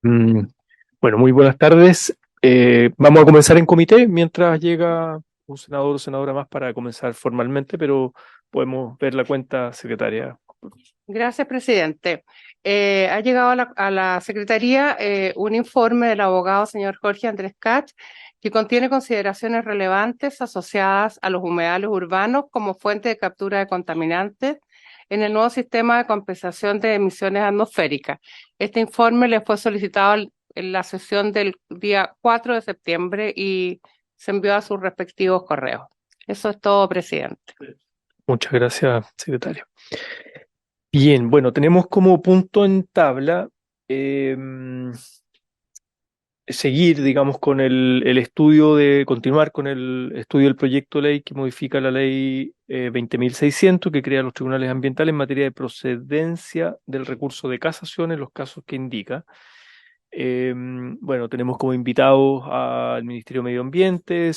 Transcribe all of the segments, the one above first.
Mm, Bueno, muy buenas tardes. Vamos a comenzar en comité mientras llega un senador o senadora más para comenzar formalmente, pero podemos ver la cuenta secretaria. Gracias, presidente. Ha llegado a la Secretaría un informe del abogado señor Jorge Andrés Cach que contiene consideraciones relevantes asociadas a los humedales urbanos como fuente de captura de contaminantes en el nuevo sistema de compensación de emisiones atmosféricas. Este informe le fue solicitado en la sesión del día 4 de septiembre y se envió a sus respectivos correos. Eso es todo, presidente. Muchas gracias, secretario. Bien, bueno, tenemos como punto en tabla eh, seguir, digamos, con el estudio continuar con el estudio del proyecto de ley que modifica la ley 20.600, que crea los tribunales ambientales en materia de procedencia del recurso de casación en los casos que indica. Bueno, tenemos como invitados al Ministerio de Medio Ambiente,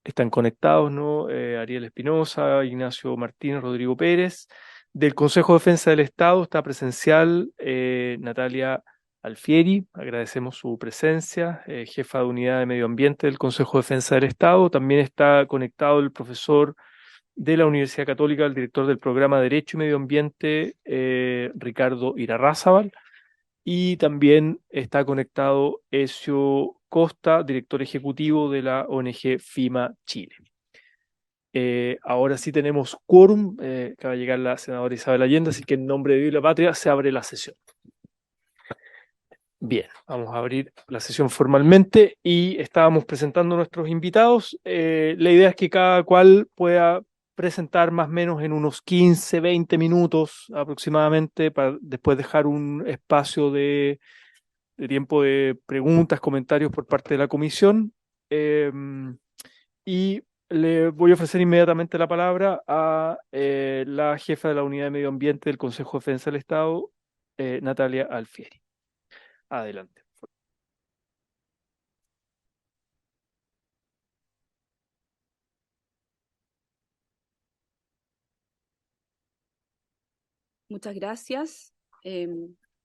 están conectados, ¿no? Ariel Espinosa, Ignacio Martínez, Rodrigo Pérez. Del Consejo de Defensa del Estado está presencial Natalia Alfieri, agradecemos su presencia, jefa de Unidad de Medio Ambiente del Consejo de Defensa del Estado. También está conectado el profesor de la Universidad Católica, el director del programa Derecho y Medio Ambiente, Ricardo Irarrázaval. Y también está conectado Ezio Costa, director ejecutivo de la ONG FIMA Chile. Ahora sí tenemos quórum, acaba de llegar la senadora Isabel Allende, así que en nombre de Dios y la patria se abre la sesión. Bien, vamos a abrir la sesión formalmente y estábamos presentando a nuestros invitados. La idea es que cada cual pueda presentar más o menos en unos 15, 20 minutos aproximadamente, para después dejar un espacio de tiempo de preguntas, comentarios por parte de la comisión. Eh, y le voy a ofrecer inmediatamente la palabra a la jefa de la Unidad de Medio Ambiente del Consejo de Defensa del Estado, Natalia Alfieri. Adelante. Muchas gracias.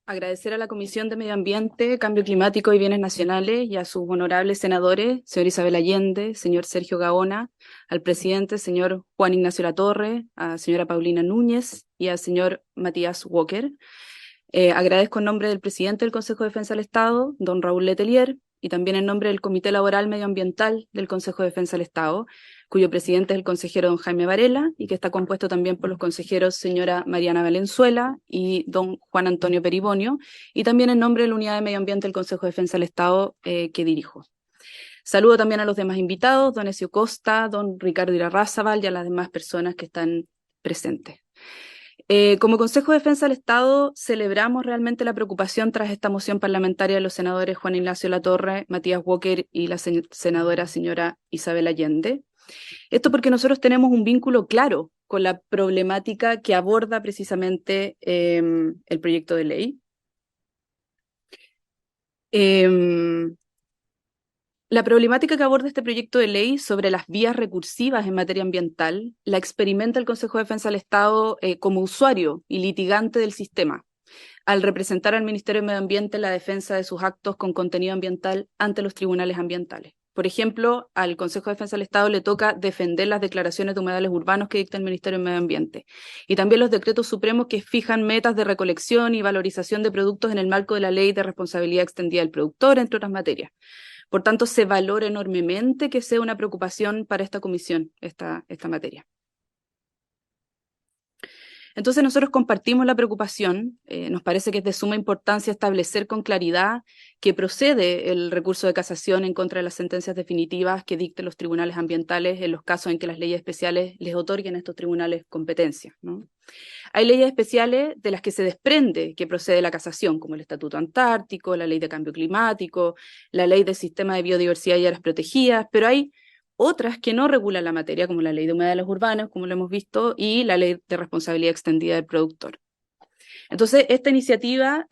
Agradecer a la Comisión de Medio Ambiente, Cambio Climático y Bienes Nacionales y a sus honorables senadores, señor Isabel Allende, señor Sergio Gaona, al presidente, señor Juan Ignacio Latorre, a señora Paulina Núñez y al señor Matías Walker. Agradezco en nombre del presidente del Consejo de Defensa del Estado, don Raúl Letelier, y también en nombre del Comité Laboral Medioambiental del Consejo de Defensa del Estado, cuyo presidente es el consejero don Jaime Varela y que está compuesto también por los consejeros señora Mariana Valenzuela y don Juan Antonio Peribonio, y también en nombre de la Unidad de Medio Ambiente del Consejo de Defensa del Estado que dirijo. Saludo también a los demás invitados, don Ezio Costa, don Ricardo Irarrázaval y a las demás personas que están presentes. Como Consejo de Defensa del Estado, celebramos realmente la preocupación tras esta moción parlamentaria de los senadores Juan Ignacio Latorre, Matías Walker y la senadora señora Isabel Allende. Esto porque nosotros tenemos un vínculo claro con la problemática que aborda precisamente el proyecto de ley. La problemática que aborda este proyecto de ley sobre las vías recursivas en materia ambiental la experimenta el Consejo de Defensa del Estado como usuario y litigante del sistema, al representar al Ministerio de Medio Ambiente en la defensa de sus actos con contenido ambiental ante los tribunales ambientales. Por ejemplo, al Consejo de Defensa del Estado le toca defender las declaraciones de humedales urbanos que dicta el Ministerio de Medio Ambiente y también los decretos supremos que fijan metas de recolección y valorización de productos en el marco de la Ley de Responsabilidad Extendida del Productor, entre otras materias. Por tanto, se valora enormemente que sea una preocupación para esta comisión, esta materia. Entonces nosotros compartimos la preocupación, nos parece que es de suma importancia establecer con claridad que procede el recurso de casación en contra de las sentencias definitivas que dicten los tribunales ambientales en los casos en que las leyes especiales les otorguen a estos tribunales competencia, ¿no? Hay leyes especiales de las que se desprende que procede la casación, como el Estatuto Antártico, la Ley de Cambio Climático, la Ley del Sistema de Biodiversidad y Áreas Protegidas, pero hay otras que no regulan la materia, como la Ley de Humedales Urbanos, como lo hemos visto, y la Ley de Responsabilidad Extendida del Productor. Entonces, esta iniciativa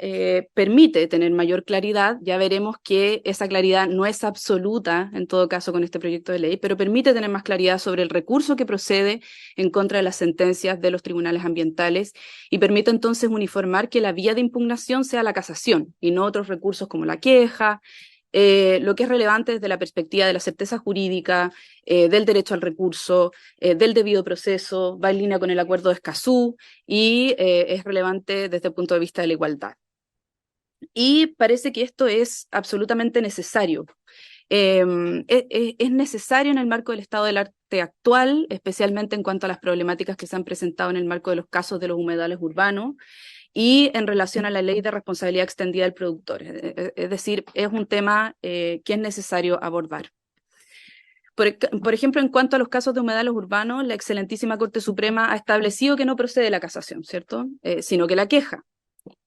permite tener mayor claridad. Ya veremos que esa claridad no es absoluta, en todo caso, con este proyecto de ley, pero permite tener más claridad sobre el recurso que procede en contra de las sentencias de los tribunales ambientales y permite entonces uniformar que la vía de impugnación sea la casación y no otros recursos como la queja, lo que es relevante desde la perspectiva de la certeza jurídica, del derecho al recurso, del debido proceso, va en línea con el acuerdo de Escazú y es relevante desde el punto de vista de la igualdad. Y parece que esto es absolutamente necesario. Es necesario en el marco del estado del arte actual, especialmente en cuanto a las problemáticas que se han presentado en el marco de los casos de los humedales urbanos, y en relación a la ley de responsabilidad extendida del productor. Es decir, es un tema que es necesario abordar. Por ejemplo, en cuanto a los casos de humedales urbanos, la excelentísima Corte Suprema ha establecido que no procede la casación, ¿cierto? Sino que la queja,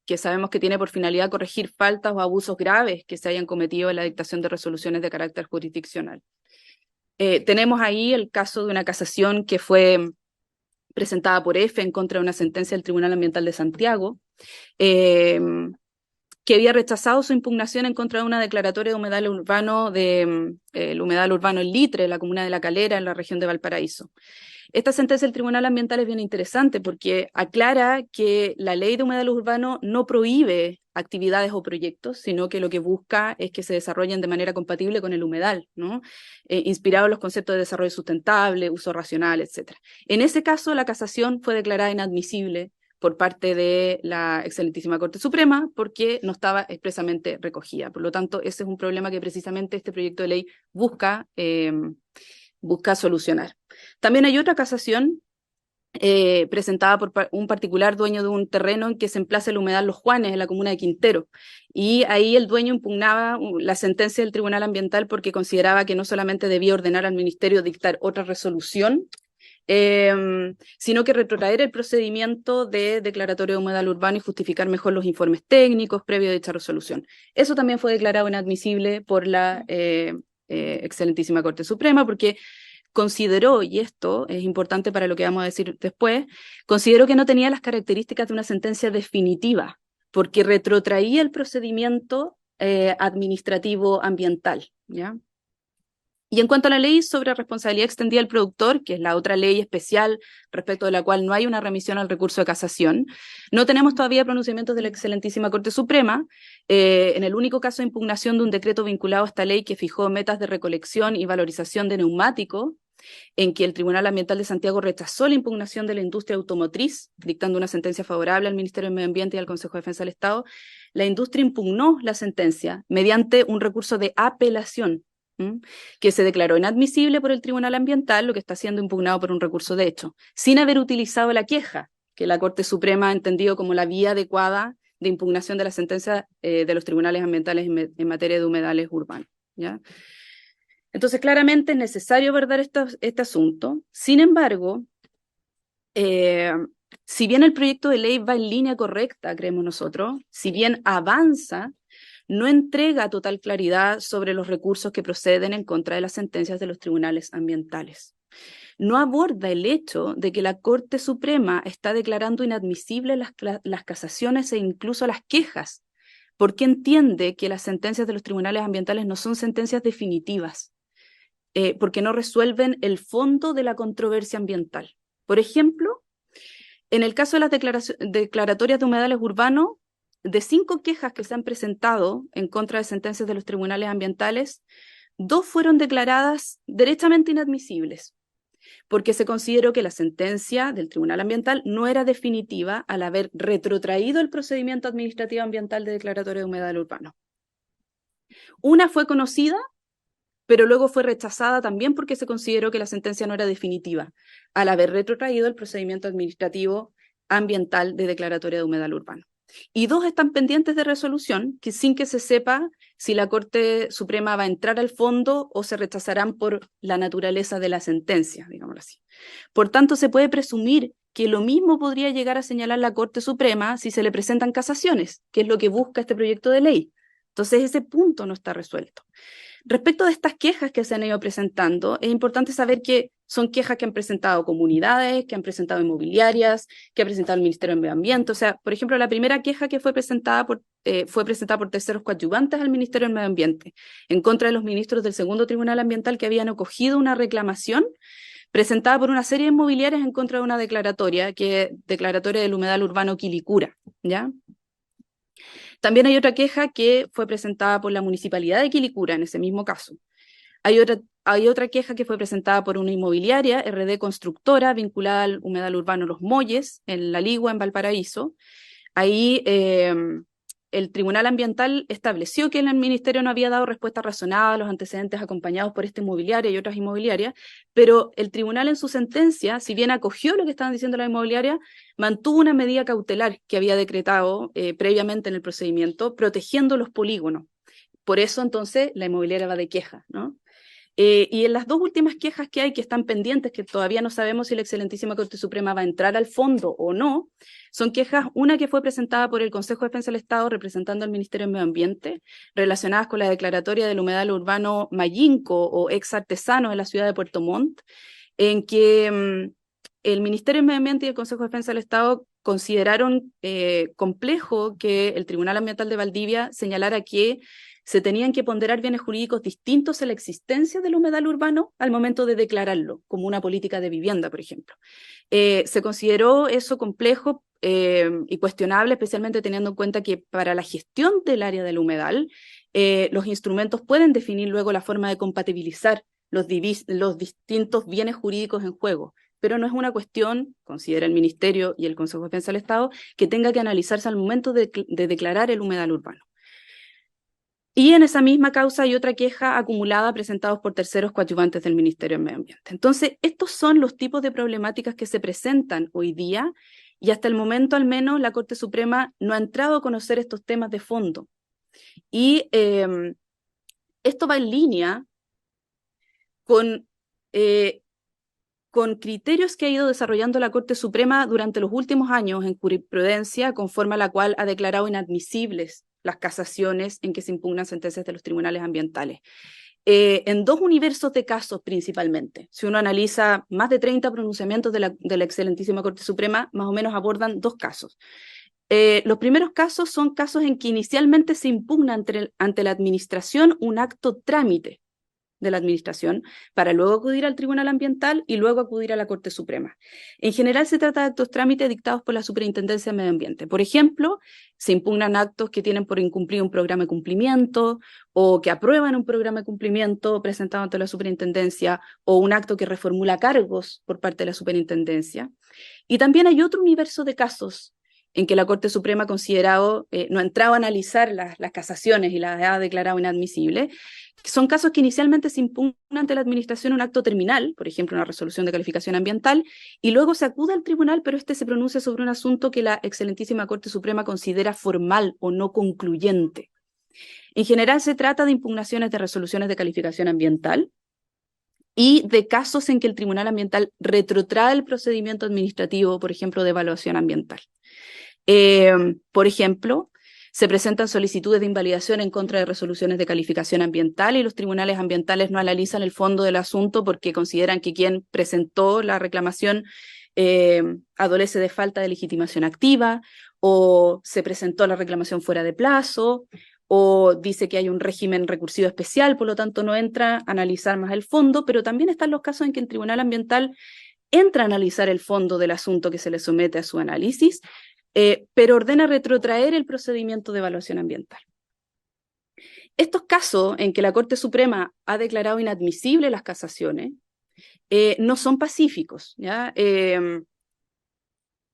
que sabemos que tiene por finalidad corregir faltas o abusos graves que se hayan cometido en la dictación de resoluciones de carácter jurisdiccional. Tenemos ahí el caso de una casación que fue presentada por EFE en contra de una sentencia del Tribunal Ambiental de Santiago, que había rechazado su impugnación en contra de una declaratoria de humedal urbano, el humedal urbano El Litre, en la comuna de La Calera, en la región de Valparaíso. Esta sentencia del Tribunal Ambiental es bien interesante porque aclara que la ley de humedal urbano no prohíbe actividades o proyectos, sino que lo que busca es que se desarrollen de manera compatible con el humedal, ¿no? Inspirado en los conceptos de desarrollo sustentable, uso racional, etc. En ese caso, la casación fue declarada inadmisible por parte de la excelentísima Corte Suprema porque no estaba expresamente recogida. Por lo tanto, ese es un problema que precisamente este proyecto de ley busca solucionar. También hay otra casación presentada por un particular dueño de un terreno en que se emplaza el humedal Los Juanes, en la comuna de Quintero. Y ahí el dueño impugnaba la sentencia del Tribunal Ambiental porque consideraba que no solamente debía ordenar al Ministerio dictar otra resolución, sino que retrotraer el procedimiento de declaratorio de humedal urbano y justificar mejor los informes técnicos previo a dicha resolución. Eso también fue declarado inadmisible por la excelentísima Corte Suprema porque consideró, y esto es importante para lo que vamos a decir después, consideró que no tenía las características de una sentencia definitiva, porque retrotraía el procedimiento administrativo ambiental, ¿ya? Y en cuanto a la ley sobre responsabilidad extendida del productor, que es la otra ley especial respecto de la cual no hay una remisión al recurso de casación, no tenemos todavía pronunciamientos de la excelentísima Corte Suprema. En el único caso de impugnación de un decreto vinculado a esta ley que fijó metas de recolección y valorización de neumáticos, en que el Tribunal Ambiental de Santiago rechazó la impugnación de la industria automotriz, dictando una sentencia favorable al Ministerio del Medio Ambiente y al Consejo de Defensa del Estado, la industria impugnó la sentencia mediante un recurso de apelación, que se declaró inadmisible por el Tribunal Ambiental, lo que está siendo impugnado por un recurso de hecho, sin haber utilizado la queja, que la Corte Suprema ha entendido como la vía adecuada de impugnación de la sentencia de los tribunales ambientales en materia de humedales urbanos, ¿ya? Entonces, claramente es necesario abordar este asunto. Sin embargo, si bien el proyecto de ley va en línea correcta, creemos nosotros, si bien avanza, no entrega total claridad sobre los recursos que proceden en contra de las sentencias de los tribunales ambientales. No aborda el hecho de que la Corte Suprema está declarando inadmisibles las casaciones e incluso las quejas, porque entiende que las sentencias de los tribunales ambientales no son sentencias definitivas, porque no resuelven el fondo de la controversia ambiental. Por ejemplo, en el caso de las declaratorias de humedales urbanos, de 5 quejas que se han presentado en contra de sentencias de los tribunales ambientales, 2 fueron declaradas derechamente inadmisibles, porque se consideró que la sentencia del Tribunal Ambiental no era definitiva al haber retrotraído el procedimiento administrativo ambiental de declaratoria de humedal urbano. Una fue conocida, pero luego fue rechazada también porque se consideró que la sentencia no era definitiva, al haber retrotraído el procedimiento administrativo ambiental de declaratoria de humedal urbano. Y 2 están pendientes de resolución, que sin que se sepa si la Corte Suprema va a entrar al fondo o se rechazarán por la naturaleza de la sentencia, digámoslo así. Por tanto, se puede presumir que lo mismo podría llegar a señalar la Corte Suprema si se le presentan casaciones, que es lo que busca este proyecto de ley. Entonces, ese punto no está resuelto. Respecto de estas quejas que se han ido presentando, es importante saber que son quejas que han presentado comunidades, que han presentado inmobiliarias, que ha presentado el Ministerio del Medio Ambiente. O sea, por ejemplo, la primera queja que fue presentada por terceros coadyuvantes al Ministerio del Medio Ambiente, en contra de los ministros del Segundo Tribunal Ambiental que habían acogido una reclamación presentada por una serie de inmobiliarias en contra de una declaratoria, que es declaratoria del humedal urbano Quilicura, ¿ya? También hay otra queja que fue presentada por la Municipalidad de Quilicura en ese mismo caso. Hay otra queja que fue presentada por una inmobiliaria, RD Constructora, vinculada al humedal urbano Los Molles, en La Ligua, en Valparaíso. Ahí el Tribunal Ambiental estableció que el Ministerio no había dado respuesta razonada a los antecedentes acompañados por esta inmobiliaria y otras inmobiliarias, pero el tribunal en su sentencia, si bien acogió lo que estaban diciendo las inmobiliarias, mantuvo una medida cautelar que había decretado previamente en el procedimiento, protegiendo los polígonos. Por eso, entonces, la inmobiliaria va de queja, ¿no? Y en las dos últimas quejas que hay, que están pendientes, que todavía no sabemos si la Excelentísima Corte Suprema va a entrar al fondo o no, son quejas, una que fue presentada por el Consejo de Defensa del Estado representando al Ministerio del Medio Ambiente, relacionadas con la declaratoria del humedal urbano Mayinco o ex artesano de la ciudad de Puerto Montt, en que el Ministerio del Medio Ambiente y el Consejo de Defensa del Estado consideraron complejo que el Tribunal Ambiental de Valdivia señalara que se tenían que ponderar bienes jurídicos distintos a la existencia del humedal urbano al momento de declararlo, como una política de vivienda, por ejemplo. Se consideró eso complejo y cuestionable, especialmente teniendo en cuenta que para la gestión del área del humedal, los instrumentos pueden definir luego la forma de compatibilizar los distintos bienes jurídicos en juego, pero no es una cuestión, considera el Ministerio y el Consejo de Defensa del Estado, que tenga que analizarse al momento de declarar el humedal urbano. Y en esa misma causa hay otra queja acumulada presentados por terceros coadyuvantes del Ministerio del Medio Ambiente. Entonces, estos son los tipos de problemáticas que se presentan hoy día y hasta el momento al menos la Corte Suprema no ha entrado a conocer estos temas de fondo. Y esto va en línea con criterios que ha ido desarrollando la Corte Suprema durante los últimos años en jurisprudencia, conforme a la cual ha declarado inadmisibles las casaciones en que se impugnan sentencias de los tribunales ambientales. En dos universos de casos principalmente. Si uno analiza más de 30 pronunciamientos de la Excelentísima Corte Suprema, más o menos abordan dos casos. Los primeros casos son casos en que inicialmente se impugna ante la administración un acto trámite de la administración, para luego acudir al Tribunal Ambiental y luego acudir a la Corte Suprema. En general se trata de actos trámite dictados por la Superintendencia de Medio Ambiente. Por ejemplo, se impugnan actos que tienen por incumplir un programa de cumplimiento o que aprueban un programa de cumplimiento presentado ante la Superintendencia o un acto que reformula cargos por parte de la Superintendencia. Y también hay otro universo de casos en que la Corte Suprema ha considerado, no ha entrado a analizar las casaciones y las ha declarado inadmisibles. Son casos que inicialmente se impugna ante la administración un acto terminal, por ejemplo, una resolución de calificación ambiental, y luego se acude al tribunal, pero este se pronuncia sobre un asunto que la Excelentísima Corte Suprema considera formal o no concluyente. En general se trata de impugnaciones de resoluciones de calificación ambiental y de casos en que el Tribunal Ambiental retrotrae el procedimiento administrativo, por ejemplo, de evaluación ambiental. Por ejemplo, se presentan solicitudes de invalidación en contra de resoluciones de calificación ambiental y los tribunales ambientales no analizan el fondo del asunto porque consideran que quien presentó la reclamación adolece de falta de legitimación activa, o se presentó la reclamación fuera de plazo, o dice que hay un régimen recursivo especial, por lo tanto no entra a analizar más el fondo, pero también están los casos en que el Tribunal Ambiental entra a analizar el fondo del asunto que se le somete a su análisis, pero ordena retrotraer el procedimiento de evaluación ambiental. Estos casos en que la Corte Suprema ha declarado inadmisibles las casaciones no son pacíficos, ¿ya?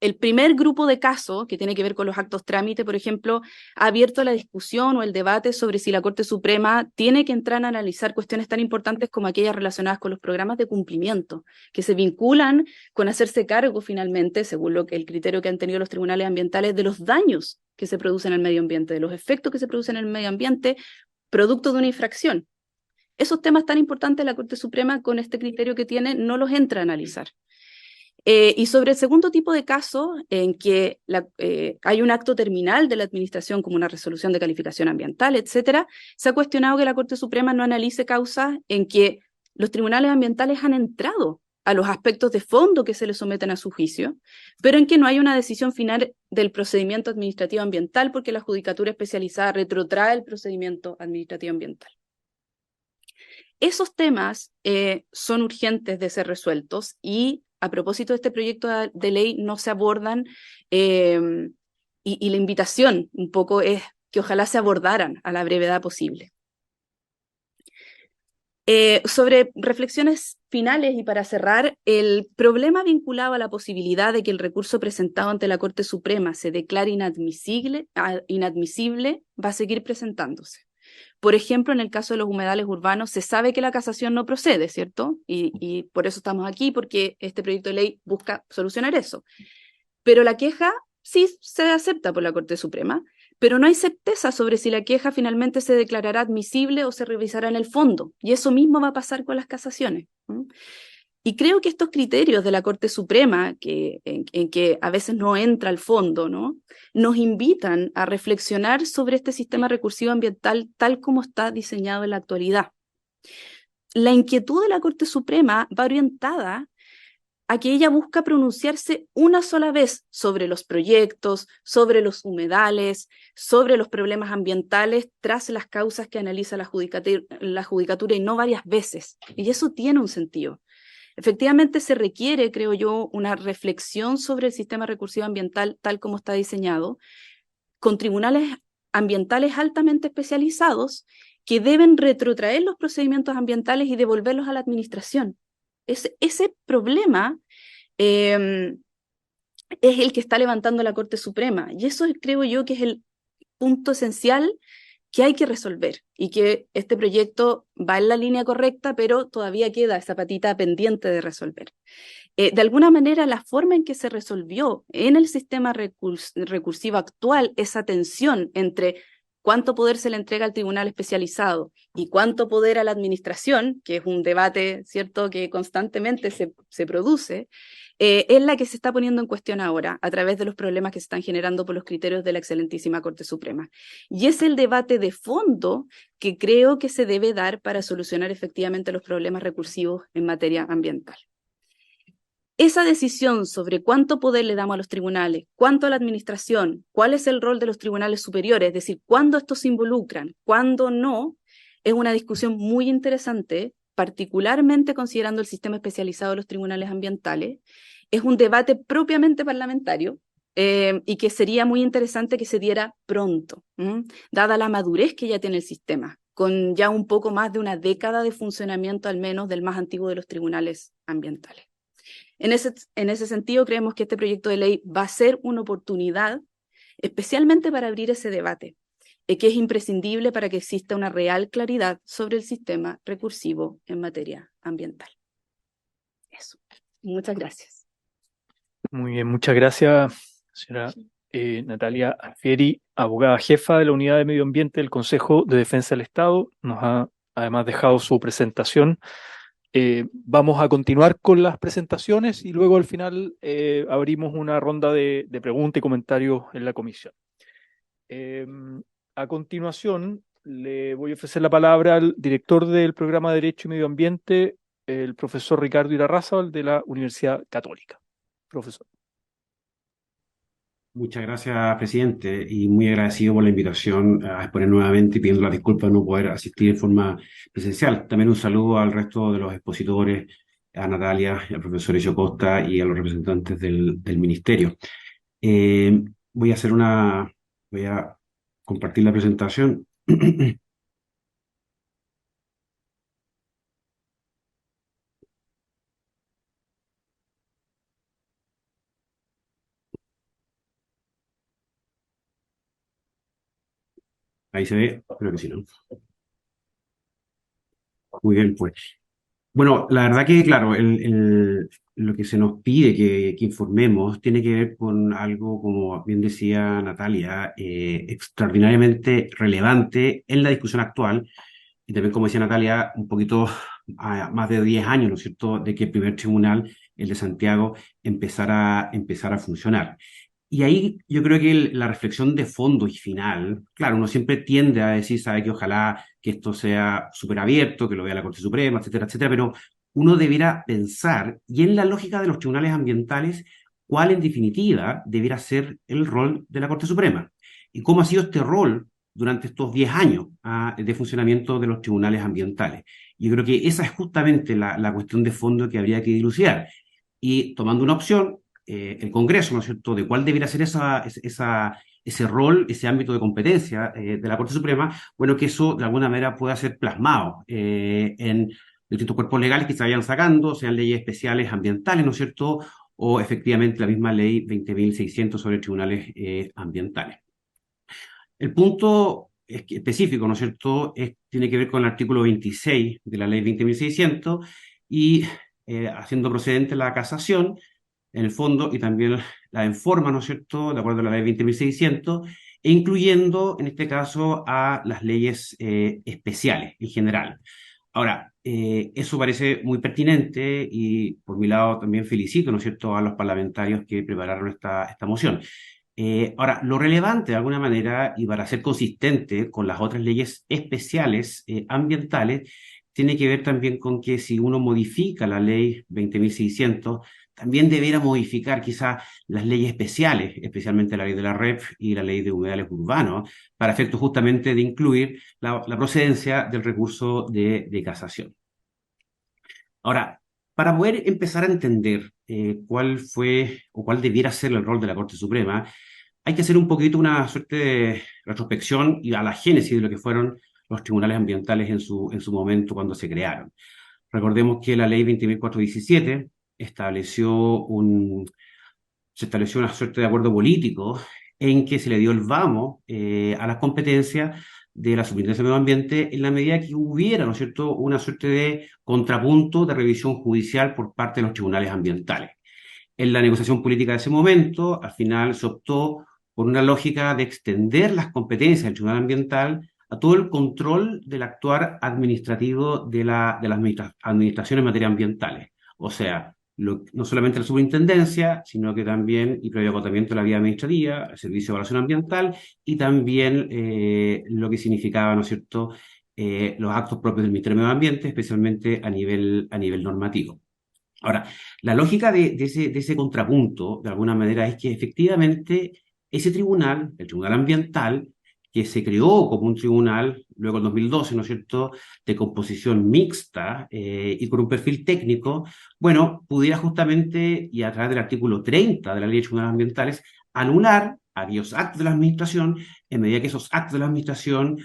El primer grupo de casos, que tiene que ver con los actos trámite, por ejemplo, ha abierto la discusión o el debate sobre si la Corte Suprema tiene que entrar a analizar cuestiones tan importantes como aquellas relacionadas con los programas de cumplimiento, que se vinculan con hacerse cargo finalmente, según el criterio que han tenido los tribunales ambientales, de los daños que se producen en el medio ambiente, de los efectos que se producen en el medio ambiente, producto de una infracción. Esos temas tan importantes la Corte Suprema, con este criterio que tiene, no los entra a analizar. Y sobre el segundo tipo de caso, en que hay un acto terminal de la administración como una resolución de calificación ambiental, etcétera, se ha cuestionado que la Corte Suprema no analice causas en que los tribunales ambientales han entrado a los aspectos de fondo que se les someten a su juicio, pero en que no hay una decisión final del procedimiento administrativo ambiental porque la judicatura especializada retrotrae el procedimiento administrativo ambiental. Esos temas son urgentes de ser resueltos y a propósito de este proyecto de ley no se abordan y la invitación un poco es que ojalá se abordaran a la brevedad posible. Sobre reflexiones finales y para cerrar, el problema vinculado a la posibilidad de que el recurso presentado ante la Corte Suprema se declare inadmisible va a seguir presentándose. Por ejemplo, en el caso de los humedales urbanos, se sabe que la casación no procede, ¿cierto? Y por eso estamos aquí, porque este proyecto de ley busca solucionar eso. Pero la queja sí se acepta por la Corte Suprema, pero no hay certeza sobre si la queja finalmente se declarará admisible o se revisará en el fondo. Y eso mismo va a pasar con las casaciones. Y creo que estos criterios de la Corte Suprema, en que a veces no entra al fondo, ¿no?, nos invitan a reflexionar sobre este sistema recursivo ambiental tal como está diseñado en la actualidad. La inquietud de la Corte Suprema va orientada a que ella busca pronunciarse una sola vez sobre los proyectos, sobre los humedales, sobre los problemas ambientales, tras las causas que analiza la judicatura y no varias veces. Y eso tiene un sentido. Efectivamente se requiere, creo yo, una reflexión sobre el sistema recursivo ambiental tal como está diseñado, con tribunales ambientales altamente especializados que deben retrotraer los procedimientos ambientales y devolverlos a la administración. Ese problema es el que está levantando la Corte Suprema y eso creo yo que es el punto esencial que hay que resolver y que este proyecto va en la línea correcta, pero todavía queda esa patita pendiente de resolver. De alguna manera, la forma en que se resolvió en el sistema recursivo actual esa tensión entre cuánto poder se le entrega al tribunal especializado y cuánto poder a la administración, que es un debate, ¿cierto?, que constantemente se produce, es la que se está poniendo en cuestión ahora a través de los problemas que se están generando por los criterios de la excelentísima Corte Suprema. Y es el debate de fondo que creo que se debe dar para solucionar efectivamente los problemas recursivos en materia ambiental. Esa decisión sobre cuánto poder le damos a los tribunales, cuánto a la administración, cuál es el rol de los tribunales superiores, es decir, cuándo estos se involucran, cuándo no, es una discusión muy interesante, particularmente considerando el sistema especializado de los tribunales ambientales. Es un debate propiamente parlamentario y que sería muy interesante que se diera pronto, dada la madurez que ya tiene el sistema, con ya un poco más de una década de funcionamiento al menos del más antiguo de los tribunales ambientales. En ese sentido, creemos que este proyecto de ley va a ser una oportunidad, especialmente para abrir ese debate, que es imprescindible para que exista una real claridad sobre el sistema recursivo en materia ambiental. Eso. Muchas gracias. Muy bien, muchas gracias, señora Natalia Alfieri, abogada jefa de la Unidad de Medio Ambiente del Consejo de Defensa del Estado. Nos ha además dejado su presentación. Vamos a continuar con las presentaciones y luego al final abrimos una ronda de preguntas y comentarios en la comisión. A continuación, le voy a ofrecer la palabra al director del programa de Derecho y Medio Ambiente, el profesor Ricardo Irarrázaval de la Universidad Católica. Profesor. Muchas gracias, presidente, y muy agradecido por la invitación a exponer nuevamente y pidiendo las disculpas de no poder asistir en forma presencial. También un saludo al resto de los expositores, a Natalia, al profesor Ezio Costa y a los representantes del ministerio. Voy a compartir la presentación. Ahí se ve, creo que sí, ¿no? Muy bien, pues. Bueno, la verdad que, claro, lo que se nos pide que informemos tiene que ver con algo, como bien decía Natalia, extraordinariamente relevante en la discusión actual y también, como decía Natalia, un poquito más de 10 años, ¿no es cierto?, de que el primer tribunal el de Santiago, empezar a funcionar. Y ahí yo creo que la reflexión de fondo y final, claro, uno siempre tiende a decir, sabe que ojalá que esto sea súper abierto, que lo vea la Corte Suprema, etcétera, etcétera, pero uno debiera pensar, y en la lógica de los tribunales ambientales, cuál en definitiva debiera ser el rol de la Corte Suprema. Y cómo ha sido este rol durante estos 10 años de funcionamiento de los tribunales ambientales. Yo creo que esa es justamente la cuestión de fondo que habría que dilucidar. Y tomando una opción, el Congreso, ¿no es cierto?, de cuál debiera ser ese rol, ese ámbito de competencia de la Corte Suprema, bueno, que eso de alguna manera pueda ser plasmado en distintos cuerpos legales que se vayan sacando, sean leyes especiales ambientales, ¿no es cierto?, o efectivamente la misma ley 20.600 sobre tribunales ambientales. El punto específico, ¿no es cierto?, tiene que ver con el artículo 26 de la ley 20.600 y haciendo procedente la casación, en el fondo, y también la en forma, ¿no es cierto?, de acuerdo a la ley 20.600, e incluyendo, en este caso, a las leyes especiales en general. Ahora, eso parece muy pertinente y por mi lado también felicito, ¿no es cierto?, a los parlamentarios que prepararon esta moción. Ahora, lo relevante de alguna manera, y para ser consistente con las otras leyes especiales ambientales, tiene que ver también con que si uno modifica la ley 20.600, también debiera modificar quizás las leyes especiales, especialmente la ley de la REP y la ley de humedales urbanos, para efecto justamente de incluir la procedencia del recurso de casación. Ahora, para poder empezar a entender cuál fue o cuál debiera ser el rol de la Corte Suprema, hay que hacer un poquito una suerte de retrospección y a la génesis de lo que fueron los tribunales ambientales en su momento cuando se crearon. Recordemos que la ley 20.417 se estableció una suerte de acuerdo político en que se le dio el vamos a las competencias de la Superintendencia de Medio Ambiente en la medida que hubiera, ¿no es cierto?, una suerte de contrapunto de revisión judicial por parte de los tribunales ambientales. En la negociación política de ese momento, al final se optó por una lógica de extender las competencias del Tribunal Ambiental a todo el control del actuar administrativo de la administración en materia ambientales. O sea, no solamente la superintendencia, sino que también, y previo acotamiento de la vía administrativa, el Servicio de Evaluación Ambiental, y también lo que significaba, ¿no es cierto?, los actos propios del Ministerio de Medio Ambiente, especialmente a nivel normativo. Ahora, la lógica de ese contrapunto, de alguna manera, es que efectivamente ese tribunal, el Tribunal Ambiental, que se creó como un tribunal, luego en 2012, ¿no es cierto?, de composición mixta y con un perfil técnico, bueno, pudiera justamente, y a través del artículo 30 de la Ley de Tribunales Ambientales, anular aquellos actos de la administración en medida que esos actos de la administración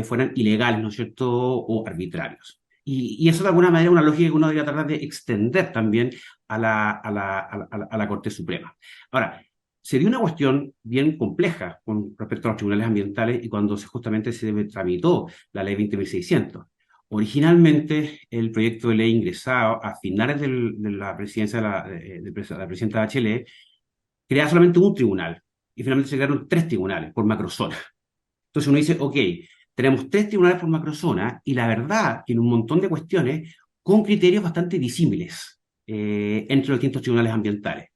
fueran ilegales, ¿no es cierto?, o arbitrarios. Y eso de alguna manera es una lógica que uno debería tratar de extender también a la Corte Suprema. Ahora, se dio una cuestión bien compleja con respecto a los tribunales ambientales y cuando justamente se tramitó la ley 20.600. Originalmente, el proyecto de ley ingresado a finales de la presidencia de la presidenta Bachelet creaba solamente un tribunal y finalmente se crearon 3 tribunales por macrozona. Entonces uno dice, ok, tenemos 3 tribunales por macrozona y la verdad que en un montón de cuestiones con criterios bastante disímiles entre los distintos tribunales ambientales.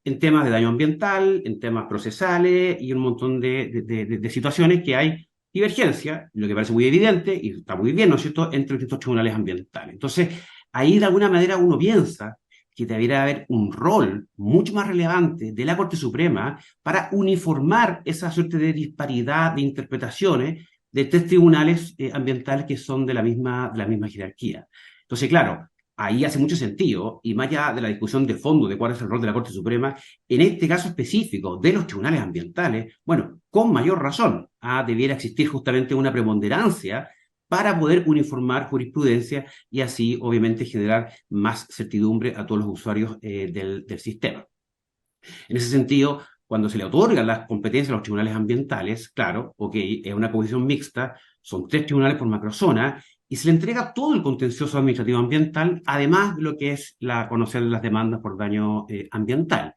En temas de daño ambiental, en temas procesales y un montón de situaciones que hay divergencia, lo que parece muy evidente y está muy bien, ¿no es cierto?, entre los distintos tribunales ambientales. Entonces, ahí de alguna manera uno piensa que debería haber un rol mucho más relevante de la Corte Suprema para uniformar esa suerte de disparidad de interpretaciones de 3 tribunales ambientales que son de la misma jerarquía. Entonces, claro, ahí hace mucho sentido, y más allá de la discusión de fondo de cuál es el rol de la Corte Suprema, en este caso específico de los tribunales ambientales, bueno, con mayor razón, debiera existir justamente una preponderancia para poder uniformar jurisprudencia y así, obviamente, generar más certidumbre a todos los usuarios del sistema. En ese sentido, cuando se le otorgan las competencias a los tribunales ambientales, claro, ok, es una composición mixta, son 3 tribunales por macrozona, y se le entrega todo el contencioso administrativo ambiental, además de lo que es conocer las demandas por daño ambiental.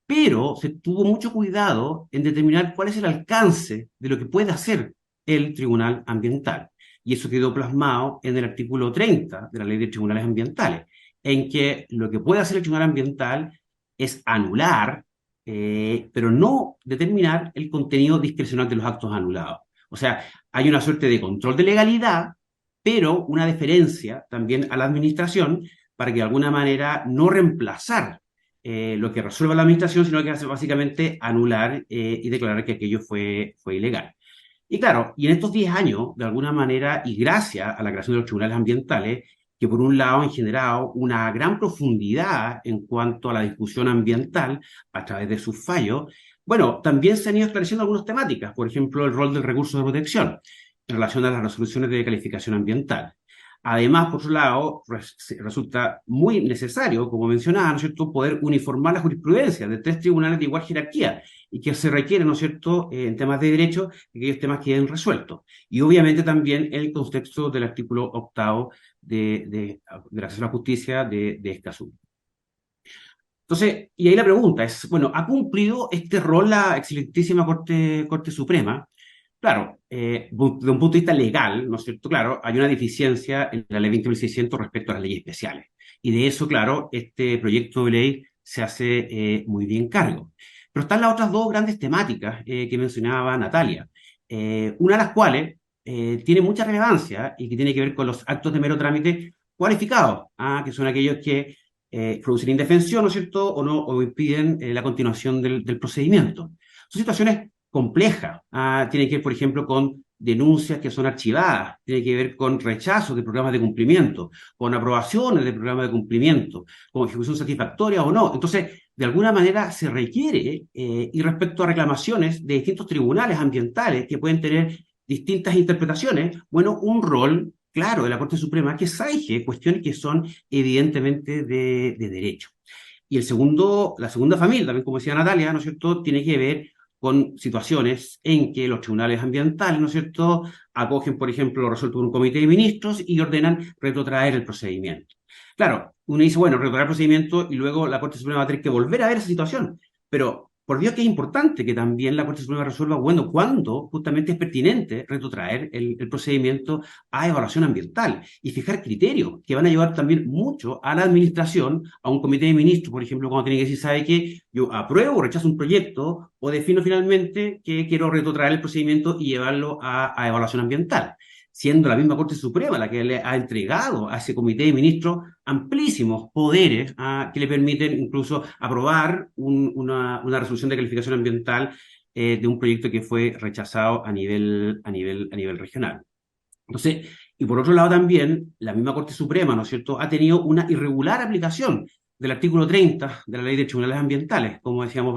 Pero se tuvo mucho cuidado en determinar cuál es el alcance de lo que puede hacer el tribunal ambiental. Y eso quedó plasmado en el artículo 30 de la Ley de Tribunales Ambientales, en que lo que puede hacer el Tribunal Ambiental es anular, pero no determinar el contenido discrecional de los actos anulados. O sea, hay una suerte de control de legalidad, pero una deferencia también a la administración para que de alguna manera no reemplazar lo que resuelva la administración, sino que hace básicamente anular y declarar que aquello fue ilegal. Y claro, y en estos 10 años, de alguna manera, y gracias a la creación de los tribunales ambientales, que por un lado han generado una gran profundidad en cuanto a la discusión ambiental a través de sus fallos, bueno, también se han ido esclareciendo algunas temáticas, por ejemplo, el rol del recurso de protección en relación a las resoluciones de calificación ambiental. Además, por otro lado, resulta muy necesario, como mencionaba, ¿no es cierto?, poder uniformar la jurisprudencia de 3 tribunales de igual jerarquía y que se requiere, ¿no es cierto?, en temas de derecho, que aquellos temas queden resueltos. Y obviamente también el contexto del artículo 8 del acceso a la justicia de Escazú. Entonces, y ahí la pregunta es, bueno, ¿ha cumplido este rol la excelentísima Corte Suprema? Claro, de un punto de vista legal, ¿no es cierto? Claro, hay una deficiencia en la ley 20.600 respecto a las leyes especiales. Y de eso, claro, este proyecto de ley se hace muy bien cargo. Pero están las otras dos grandes temáticas que mencionaba Natalia, una de las cuales tiene mucha relevancia y que tiene que ver con los actos de mero trámite cualificados, que son aquellos que producen indefensión, ¿no es cierto?, o no, o impiden la continuación del procedimiento. Son situaciones complejas. Tiene que ver, por ejemplo, con denuncias que son archivadas, tiene que ver con rechazos de programas de cumplimiento, con aprobaciones de programas de cumplimiento, con ejecución satisfactoria o no. Entonces, de alguna manera se requiere, y respecto a reclamaciones de distintos tribunales ambientales que pueden tener distintas interpretaciones, bueno, un rol claro de la Corte Suprema que exige cuestiones que son evidentemente de derecho. Y la segunda familia, también como decía Natalia, ¿no es cierto?, tiene que ver con situaciones en que los tribunales ambientales, ¿no es cierto?, acogen, por ejemplo, lo resuelto por un comité de ministros y ordenan retrotraer el procedimiento. Claro, uno dice, bueno, retrotraer el procedimiento y luego la Corte Suprema va a tener que volver a ver esa situación, pero por Dios que es importante que también la Corte Suprema resuelva, bueno, cuándo justamente es pertinente retrotraer el procedimiento a evaluación ambiental y fijar criterios que van a ayudar también mucho a la administración, a un comité de ministros, por ejemplo, cuando tiene que decir, ¿sabe qué? Yo apruebo o rechazo un proyecto o defino finalmente que quiero retrotraer el procedimiento y llevarlo a evaluación ambiental, siendo la misma Corte Suprema la que le ha entregado a ese comité de ministros amplísimos poderes que le permiten incluso aprobar una resolución de calificación ambiental de un proyecto que fue rechazado a nivel regional. Entonces, y por otro lado también, la misma Corte Suprema, ¿no es cierto?, ha tenido una irregular aplicación del artículo 30 de la Ley de Tribunales Ambientales, como decíamos,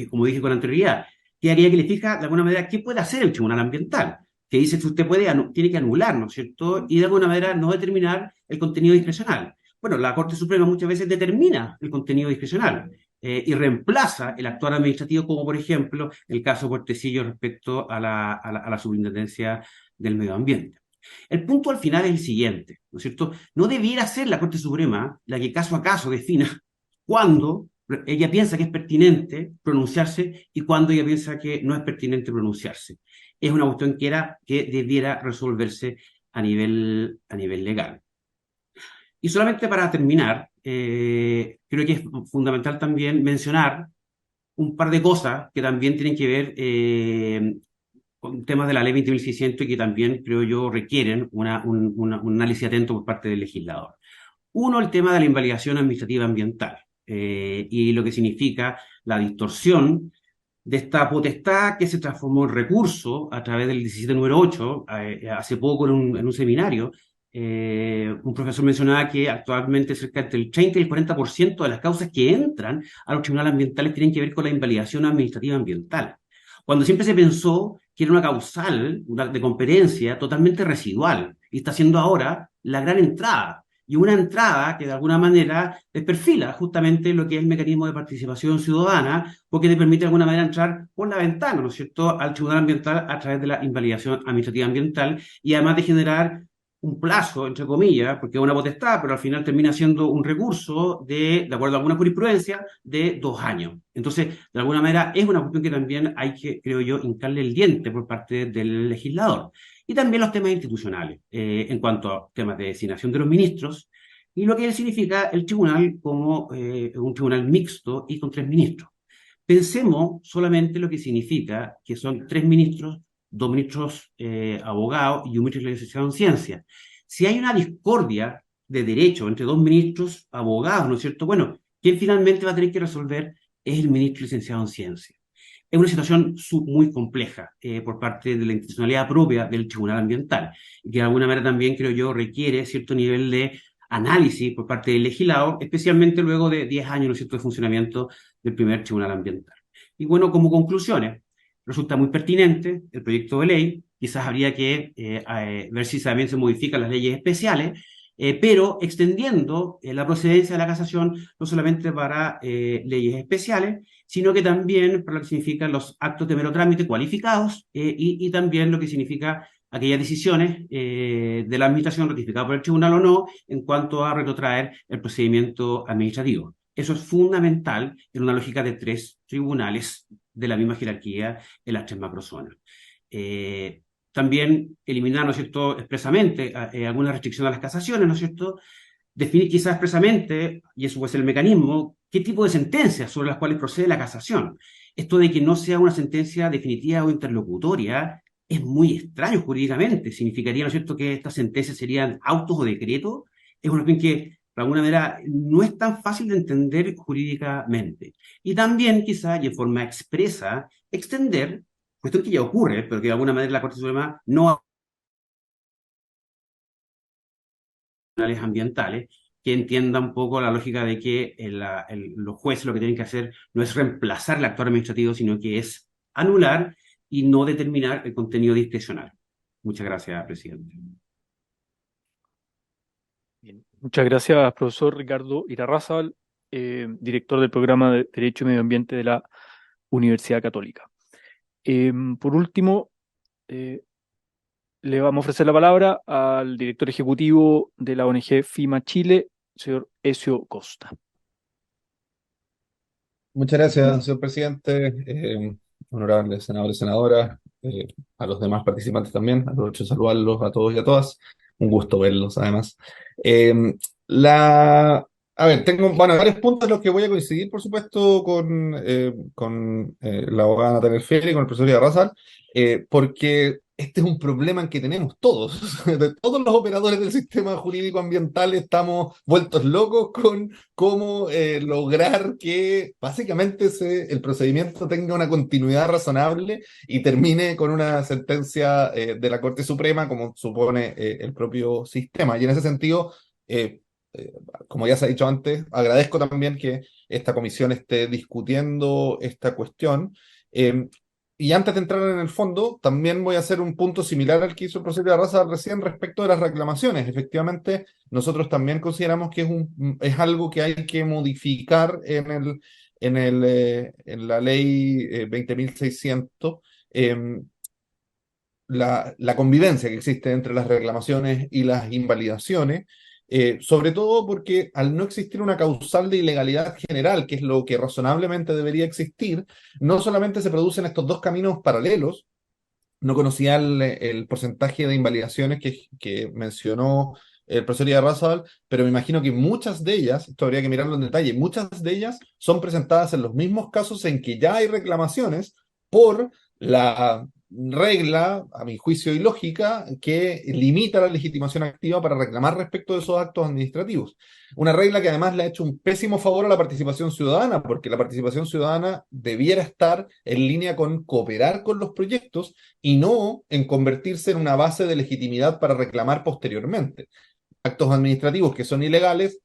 como dije con anterioridad, que haría que le fija de alguna manera qué puede hacer el Tribunal Ambiental, que dice que usted tiene que anular, ¿no es cierto?, y de alguna manera no determinar el contenido discrecional. Bueno, la Corte Suprema muchas veces determina el contenido discrecional y reemplaza el actuar administrativo, como por ejemplo el caso Puertecillo respecto a la Superintendencia del Medio Ambiente. El punto al final es el siguiente, ¿no es cierto? No debiera ser la Corte Suprema la que caso a caso defina cuándo ella piensa que es pertinente pronunciarse y cuándo ella piensa que no es pertinente pronunciarse. Es una cuestión que debiera resolverse a nivel legal. Y solamente para terminar, creo que es fundamental también mencionar un par de cosas que también tienen que ver con temas de la ley 20.600 y que también, creo yo, requieren un análisis atento por parte del legislador. Uno, el tema de la invalidación administrativa ambiental y lo que significa la distorsión de esta potestad que se transformó en recurso a través del 17 número 8, hace poco en un seminario, un profesor mencionaba que actualmente cerca entre el 30 y el 40% de las causas que entran a los tribunales ambientales tienen que ver con la invalidación administrativa ambiental, cuando siempre se pensó que era una causal de competencia totalmente residual, y está siendo ahora la gran entrada, y una entrada que de alguna manera desperfila justamente lo que es el mecanismo de participación ciudadana, porque te permite de alguna manera entrar por la ventana, ¿no es cierto?, al tribunal ambiental a través de la invalidación administrativa ambiental, y además de generar un plazo, entre comillas, porque es una potestad, pero al final termina siendo un recurso de acuerdo a alguna jurisprudencia, de 2 años. Entonces, de alguna manera, es una cuestión que también hay que, creo yo, hincarle el diente por parte del legislador. Y también los temas institucionales, en cuanto a temas de designación de los ministros, y lo que significa el tribunal como un tribunal mixto y con 3 ministros. Pensemos solamente lo que significa que son 3 ministros, 2 ministros abogados y un ministro licenciado en ciencias. Si hay una discordia de derecho entre 2 ministros abogados, ¿no es cierto? Bueno, quien finalmente va a tener que resolver es el ministro licenciado en ciencias. Es una situación muy compleja por parte de la institucionalidad propia del Tribunal Ambiental, y que de alguna manera también, creo yo, requiere cierto nivel de análisis por parte del legislador, especialmente luego de 10 años, ¿no es cierto?, de funcionamiento del primer Tribunal Ambiental. Y bueno, como conclusiones, resulta muy pertinente el proyecto de ley. Quizás habría que ver si también se modifican las leyes especiales, pero extendiendo la procedencia de la casación no solamente para leyes especiales, sino que también para lo que significan los actos de mero trámite cualificados y también lo que significa aquellas decisiones de la administración ratificadas por el tribunal o no en cuanto a retrotraer el procedimiento administrativo. Eso es fundamental en una lógica de 3 tribunales de la misma jerarquía en las 3 macrozonas. También eliminar, ¿no es cierto?, expresamente alguna restricción a las casaciones, ¿no es cierto?, definir quizás expresamente, y eso puede ser el mecanismo, qué tipo de sentencias sobre las cuales procede la casación. Esto de que no sea una sentencia definitiva o interlocutoria es muy extraño jurídicamente. Significaría, ¿no es cierto?, que estas sentencias serían autos o decretos. Es una cuestión que, de alguna manera, no es tan fácil de entender jurídicamente. Y también, quizás, y en forma expresa, extender, cuestión que ya ocurre, pero que de alguna manera la Corte Suprema no ambientales, que entienda un poco la lógica de que los jueces lo que tienen que hacer no es reemplazar el actor administrativo, sino que es anular y no determinar el contenido discrecional. Muchas gracias, presidente. Bien. Muchas gracias, profesor Ricardo Irarrázaval, director del programa de Derecho y Medio Ambiente de la Universidad Católica. Por último, le vamos a ofrecer la palabra al director ejecutivo de la ONG FIMA Chile, señor Ezio Costa. Muchas gracias, señor presidente, honorables senadores y senadoras, a los demás participantes también. Aprovecho de saludarlos a todos y a todas. Un gusto verlos, además. Eh, a ver, tengo varios puntos en los que voy a coincidir, por supuesto, con la abogada Natalia Alfieri y con el profesor Irarrázaval, porque este es un problema en que tenemos todos. De todos los operadores del sistema jurídico ambiental estamos vueltos locos con cómo lograr que básicamente el procedimiento tenga una continuidad razonable y termine con una sentencia de la Corte Suprema, como supone el propio sistema. Y en ese sentido, como ya se ha dicho antes, agradezco también que esta comisión esté discutiendo esta cuestión. Y antes de entrar en el fondo, también voy a hacer un punto similar al que hizo el profesor Irarrázaval recién respecto de las reclamaciones. Efectivamente, nosotros también consideramos que es algo que hay que modificar en la ley 20.600, la convivencia que existe entre las reclamaciones y las invalidaciones, sobre todo porque al no existir una causal de ilegalidad general, que es lo que razonablemente debería existir, no solamente se producen estos dos caminos paralelos. No conocía el porcentaje de invalidaciones que mencionó el profesor Irarrázaval, pero me imagino que muchas de ellas, esto habría que mirarlo en detalle, muchas de ellas son presentadas en los mismos casos en que ya hay reclamaciones por la regla, a mi juicio ilógica, que limita la legitimación activa para reclamar respecto de esos actos administrativos. Una regla que además le ha hecho un pésimo favor a la participación ciudadana, porque la participación ciudadana debiera estar en línea con cooperar con los proyectos y no en convertirse en una base de legitimidad para reclamar posteriormente. Actos administrativos que son ilegales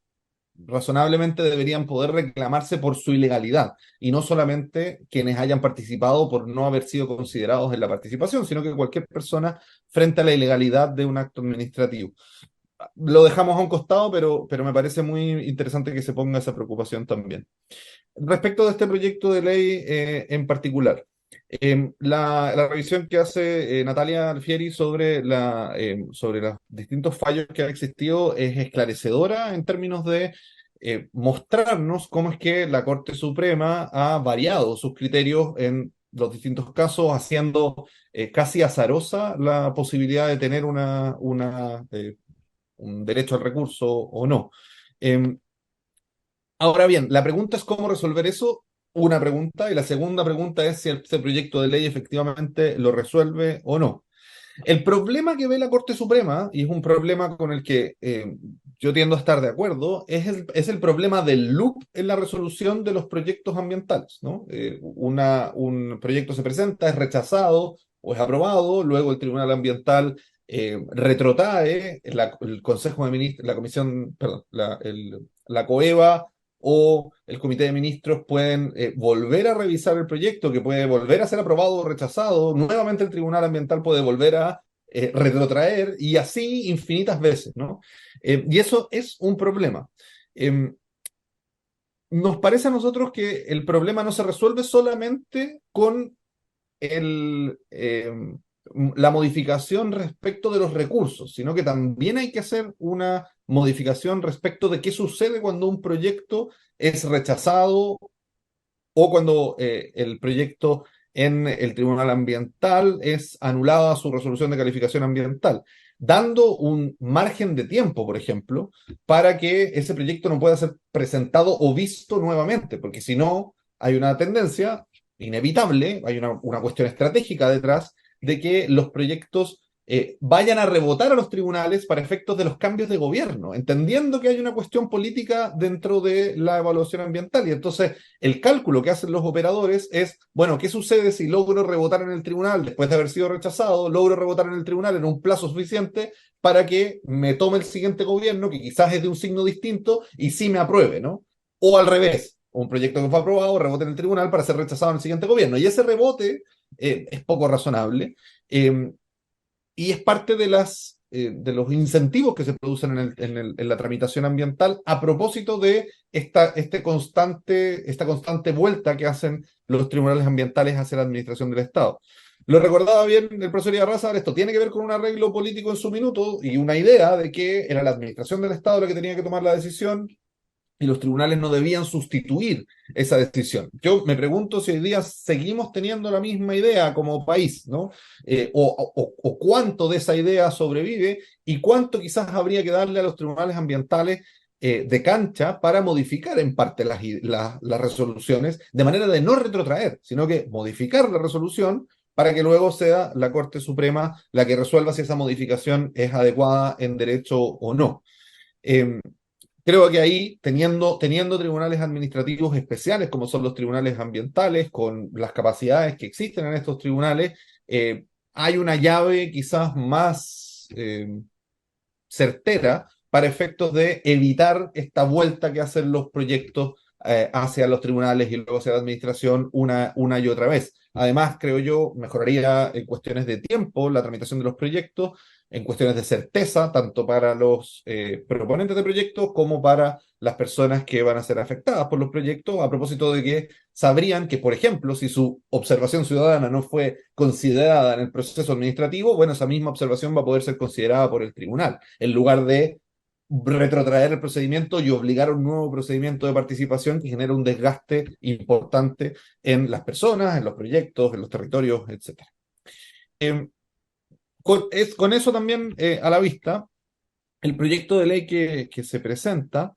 razonablemente deberían poder reclamarse por su ilegalidad y no solamente quienes hayan participado por no haber sido considerados en la participación, sino que cualquier persona frente a la ilegalidad de un acto administrativo. Lo dejamos a un costado, pero me parece muy interesante que se ponga esa preocupación también. Respecto de este proyecto de ley en particular, la revisión que hace Natalia Alfieri sobre los distintos fallos que han existido es esclarecedora en términos de mostrarnos cómo es que la Corte Suprema ha variado sus criterios en los distintos casos, haciendo casi azarosa la posibilidad de tener un derecho al recurso o no. Em, Ahora bien, la pregunta es cómo resolver eso, una pregunta, y la segunda pregunta es si este proyecto de ley efectivamente lo resuelve o no. El problema que ve la Corte Suprema, y es un problema con el que yo tiendo a estar de acuerdo, es el problema del loop en la resolución de los proyectos ambientales, ¿no? Un proyecto se presenta, es rechazado o es aprobado, luego el Tribunal Ambiental retrotrae, el Consejo de Ministros, la Comisión, perdón, la COEVA o el Comité de Ministros pueden volver a revisar el proyecto, que puede volver a ser aprobado o rechazado. Nuevamente el Tribunal Ambiental puede volver a retrotraer y así infinitas veces, ¿no? Y eso es un problema. Nos parece a nosotros que el problema no se resuelve solamente con el, la modificación respecto de los recursos, sino que también hay que hacer una modificación respecto de qué sucede cuando un proyecto es rechazado o cuando el proyecto en el Tribunal Ambiental es anulada su resolución de calificación ambiental, dando un margen de tiempo, por ejemplo, para que ese proyecto no pueda ser presentado o visto nuevamente, porque si no, hay una tendencia inevitable, hay una cuestión estratégica detrás de que los proyectos vayan a rebotar a los tribunales para efectos de los cambios de gobierno, entendiendo que hay una cuestión política dentro de la evaluación ambiental. Y entonces el cálculo que hacen los operadores es, bueno, ¿qué sucede si logro rebotar en el tribunal después de haber sido rechazado? Logro rebotar en el tribunal en un plazo suficiente para que me tome el siguiente gobierno, que quizás es de un signo distinto, y sí me apruebe, ¿no? O al revés, un proyecto que fue aprobado rebota en el tribunal para ser rechazado en el siguiente gobierno. Y ese rebote es poco razonable. Y es parte de de los incentivos que se producen en la tramitación ambiental a propósito de esta constante vuelta que hacen los tribunales ambientales hacia la administración del Estado. Lo recordaba bien el profesor Ibarraza, esto tiene que ver con un arreglo político en su minuto y una idea de que era la administración del Estado la que tenía que tomar la decisión y los tribunales no debían sustituir esa decisión. Yo me pregunto si hoy día seguimos teniendo la misma idea como país, ¿no? O cuánto de esa idea sobrevive y cuánto quizás habría que darle a los tribunales ambientales de cancha para modificar en parte las resoluciones, de manera de no retrotraer, sino que modificar la resolución para que luego sea la Corte Suprema la que resuelva si esa modificación es adecuada en derecho o no. Creo que ahí, teniendo tribunales administrativos especiales, como son los tribunales ambientales, con las capacidades que existen en estos tribunales, hay una llave quizás más certera para efectos de evitar esta vuelta que hacen los proyectos hacia los tribunales y luego hacia la administración una y otra vez. Además, creo yo, mejoraría en cuestiones de tiempo la tramitación de los proyectos, en cuestiones de certeza, tanto para los proponentes de proyectos como para las personas que van a ser afectadas por los proyectos, a propósito de que sabrían que, por ejemplo, si su observación ciudadana no fue considerada en el proceso administrativo, bueno, esa misma observación va a poder ser considerada por el tribunal, en lugar de retrotraer el procedimiento y obligar a un nuevo procedimiento de participación que genera un desgaste importante en las personas, en los proyectos, en los territorios, etc. Con eso también a la vista, el proyecto de ley que se presenta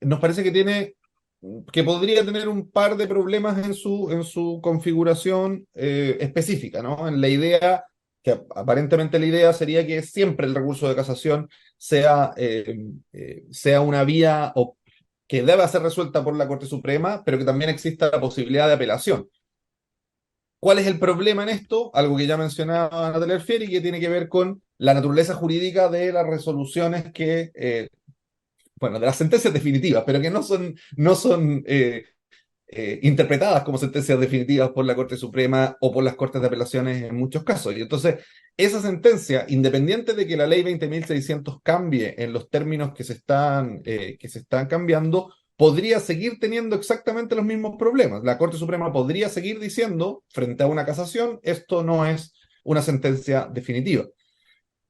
nos parece que podría tener un par de problemas en su configuración específica, ¿no? En la idea, que aparentemente la idea sería que siempre el recurso de casación sea una vía que deba ser resuelta por la Corte Suprema, pero que también exista la posibilidad de apelación. ¿Cuál es el problema en esto? Algo que ya mencionaba Natalia Alfieri, que tiene que ver con la naturaleza jurídica de las resoluciones bueno, de las sentencias definitivas, pero que no son interpretadas como sentencias definitivas por la Corte Suprema o por las Cortes de Apelaciones en muchos casos. Y entonces, esa sentencia, independiente de que la ley 20.600 cambie en los términos que se están cambiando, podría seguir teniendo exactamente los mismos problemas. La Corte Suprema podría seguir diciendo, frente a una casación, esto no es una sentencia definitiva.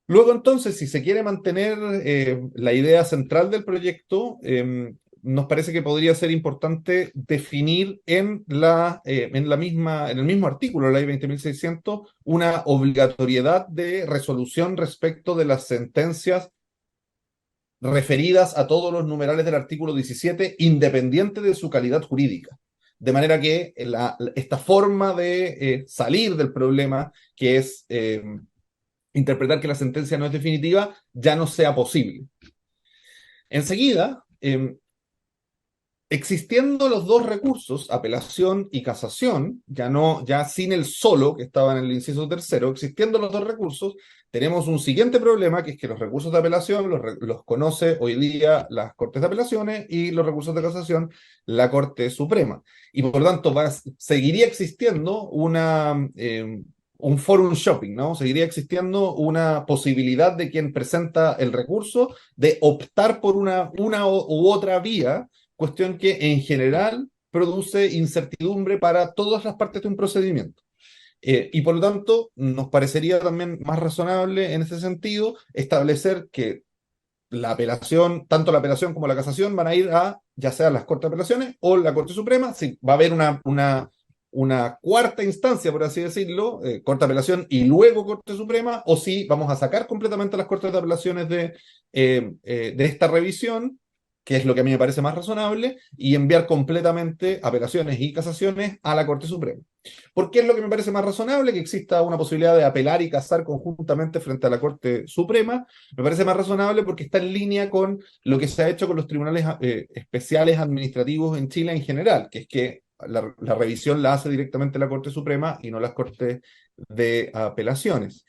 Luego, entonces, si se quiere mantener la idea central del proyecto, nos parece que podría ser importante definir en el mismo artículo de la ley 20.600 una obligatoriedad de resolución respecto de las sentencias referidas a todos los numerales del artículo 17, independiente de su calidad jurídica. De manera que esta forma de salir del problema, que es interpretar que la sentencia no es definitiva, ya no sea posible. Enseguida, existiendo los dos recursos, apelación y casación, ya sin el solo que estaba en el inciso tercero, existiendo los dos recursos, tenemos un siguiente problema, que es que los recursos de apelación los conoce hoy día las Cortes de Apelaciones y los recursos de casación la Corte Suprema. Y por lo tanto seguiría existiendo un forum shopping, ¿no? Seguiría existiendo una posibilidad de quien presenta el recurso de optar por una u otra vía, cuestión que en general produce incertidumbre para todas las partes de un procedimiento. Y por lo tanto, nos parecería también más razonable en ese sentido establecer que la apelación, tanto la apelación como la casación, van a ir a ya sea las Cortes de Apelaciones o la Corte Suprema. Si va a haber una cuarta instancia, por así decirlo, Corte de Apelación y luego Corte Suprema, o si vamos a sacar completamente las Cortes de Apelaciones de esta revisión, que es lo que a mí me parece más razonable, y enviar completamente apelaciones y casaciones a la Corte Suprema. ¿Por qué es lo que me parece más razonable? Que exista una posibilidad de apelar y casar conjuntamente frente a la Corte Suprema. Me parece más razonable porque está en línea con lo que se ha hecho con los tribunales especiales administrativos en Chile en general, que es que la revisión la hace directamente la Corte Suprema y no las Cortes de Apelaciones.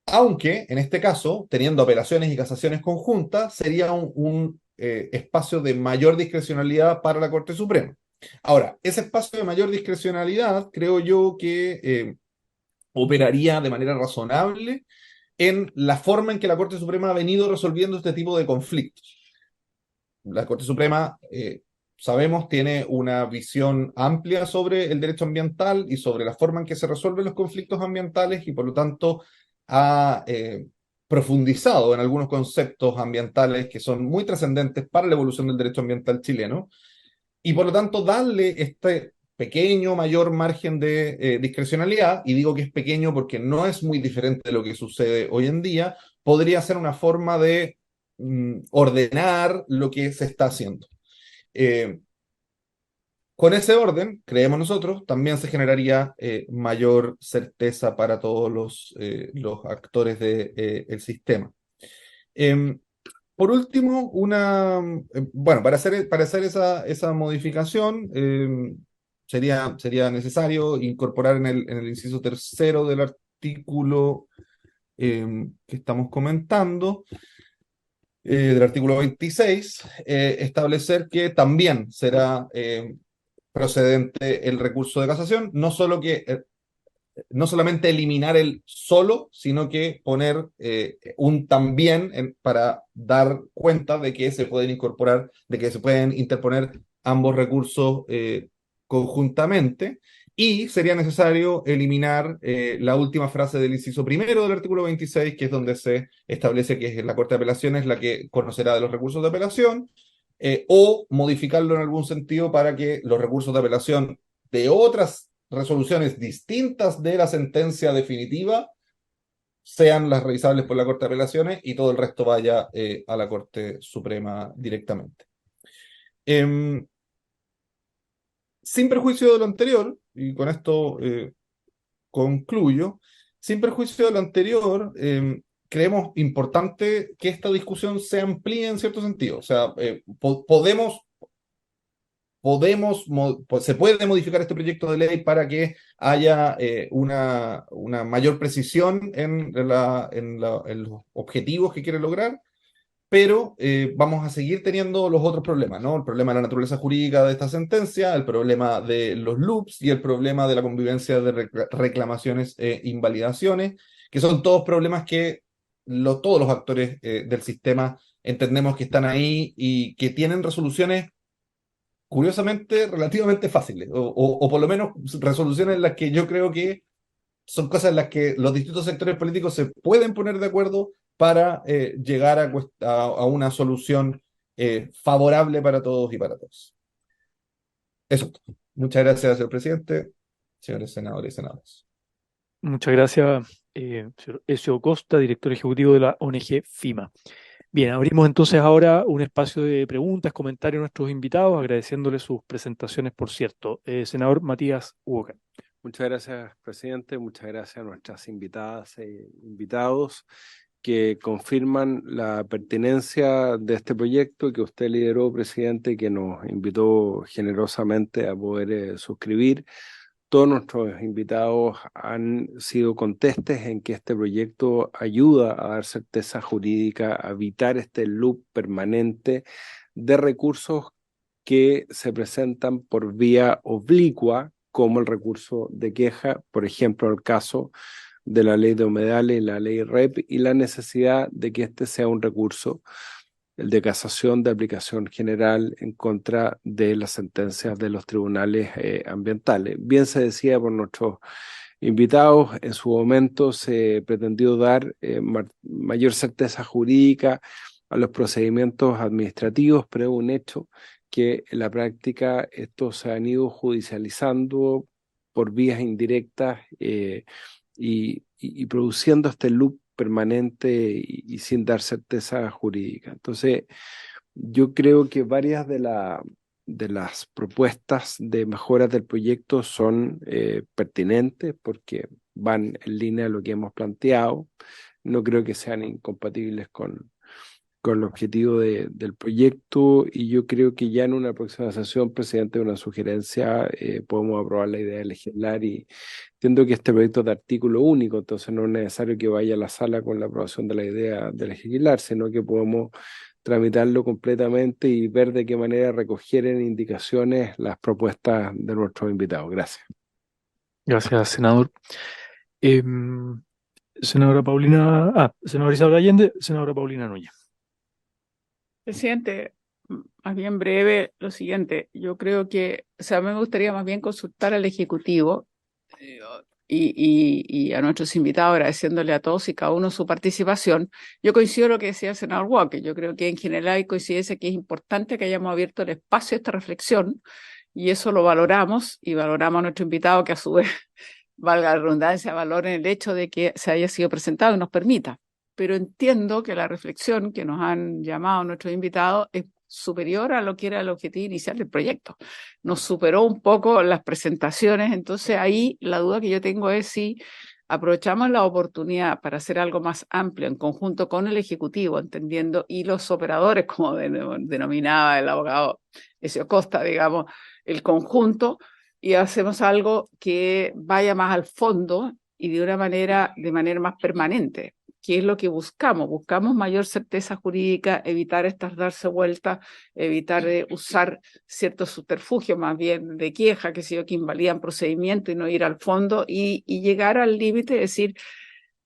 Aunque, en este caso, teniendo apelaciones y casaciones conjuntas, sería un espacio de mayor discrecionalidad para la Corte Suprema. Ahora, ese espacio de mayor discrecionalidad creo yo que operaría de manera razonable en la forma en que la Corte Suprema ha venido resolviendo este tipo de conflictos. La Corte Suprema, sabemos, tiene una visión amplia sobre el derecho ambiental y sobre la forma en que se resuelven los conflictos ambientales y por lo tanto ha profundizado en algunos conceptos ambientales que son muy trascendentes para la evolución del derecho ambiental chileno y por lo tanto darle este pequeño, mayor margen de discrecionalidad, y digo que es pequeño porque no es muy diferente de lo que sucede hoy en día, podría ser una forma de ordenar lo que se está haciendo. Con ese orden, creemos nosotros, también se generaría mayor certeza para todos los actores del sistema. Por último, bueno, para hacer esa modificación, sería necesario incorporar en el inciso tercero del artículo que estamos comentando, del artículo 26, establecer que también será procedente el recurso de casación, no solamente eliminar el solo, sino que poner un también para dar cuenta de que se pueden incorporar, de que se pueden interponer ambos recursos conjuntamente, y sería necesario eliminar la última frase del inciso primero del artículo 26, que es donde se establece que es la Corte de Apelaciones la que conocerá de los recursos de apelación, o modificarlo en algún sentido para que los recursos de apelación de otras resoluciones distintas de la sentencia definitiva sean las revisables por la Corte de Apelaciones y todo el resto vaya a la Corte Suprema directamente. Sin perjuicio de lo anterior, y con esto concluyo, sin perjuicio de lo anterior, creemos importante que esta discusión se amplíe en cierto sentido. O sea, se puede modificar este proyecto de ley para que haya una mayor precisión en los objetivos que quiere lograr, pero vamos a seguir teniendo los otros problemas, ¿no? El problema de la naturaleza jurídica de esta sentencia, el problema de los loops y el problema de la convivencia de reclamaciones e invalidaciones, que son todos problemas que todos los actores del sistema entendemos que están ahí y que tienen resoluciones curiosamente relativamente fáciles, o por lo menos resoluciones en las que yo creo que son cosas en las que los distintos sectores políticos se pueden poner de acuerdo para llegar a una solución favorable para todos y para todos. Eso. Muchas gracias, señor presidente, señores senadores y senadoras. Muchas gracias, señor Ezio Costa, director ejecutivo de la ONG FIMA. Bien, abrimos entonces ahora un espacio de preguntas, comentarios a nuestros invitados, agradeciéndoles sus presentaciones, por cierto. Senador Matías Huoca. Muchas gracias, presidente. Muchas gracias a nuestras invitadas e invitados que confirman la pertinencia de este proyecto que usted lideró, presidente, y que nos invitó generosamente a poder suscribir. Todos nuestros invitados han sido contestes en que este proyecto ayuda a dar certeza jurídica, a evitar este loop permanente de recursos que se presentan por vía oblicua, como el recurso de queja, por ejemplo, el caso de la ley de humedales y la ley REP, y la necesidad de que este sea un recurso, el de casación de aplicación general en contra de las sentencias de los tribunales ambientales. Bien se decía por nuestros invitados, en su momento se pretendió dar mayor certeza jurídica a los procedimientos administrativos, pero es un hecho que en la práctica estos se han ido judicializando por vías indirectas y produciendo este loop permanente y sin dar certeza jurídica. Entonces, yo creo que varias de las propuestas de mejoras del proyecto son pertinentes porque van en línea de lo que hemos planteado. No creo que sean incompatibles con el objetivo del proyecto, y yo creo que ya en una próxima sesión, presidente, una sugerencia, podemos aprobar la idea de legislar, y entiendo que este proyecto es de artículo único, entonces no es necesario que vaya a la sala con la aprobación de la idea de legislar, sino que podemos tramitarlo completamente y ver de qué manera recoger en indicaciones las propuestas de nuestros invitados. Gracias. Gracias, senador. Senadora Isabel Allende, senadora Paulina Núñez. Presidente, más bien breve lo siguiente. Yo creo que, o sea, a mí me gustaría más bien consultar al Ejecutivo y a nuestros invitados, agradeciéndole a todos y cada uno su participación. Yo coincido con lo que decía el senador Walker. Yo creo que en general hay coincidencia que es importante que hayamos abierto el espacio a esta reflexión, y eso lo valoramos, y valoramos a nuestro invitado que a su vez, valga la redundancia, valoren el hecho de que se haya sido presentado y nos permita. Pero entiendo que la reflexión que nos han llamado nuestros invitados es superior a lo que era el objetivo inicial del proyecto. Nos superó un poco las presentaciones, entonces ahí la duda que yo tengo es si aprovechamos la oportunidad para hacer algo más amplio en conjunto con el Ejecutivo, entendiendo, y los operadores, como denominaba el abogado Ezio Costa, digamos, el conjunto, y hacemos algo que vaya más al fondo y de manera más permanente. ¿Qué es lo que buscamos? Buscamos mayor certeza jurídica, evitar estas darse vueltas, evitar usar ciertos subterfugios más bien de queja, que invalidan procedimiento y no ir al fondo, y llegar al límite de decir,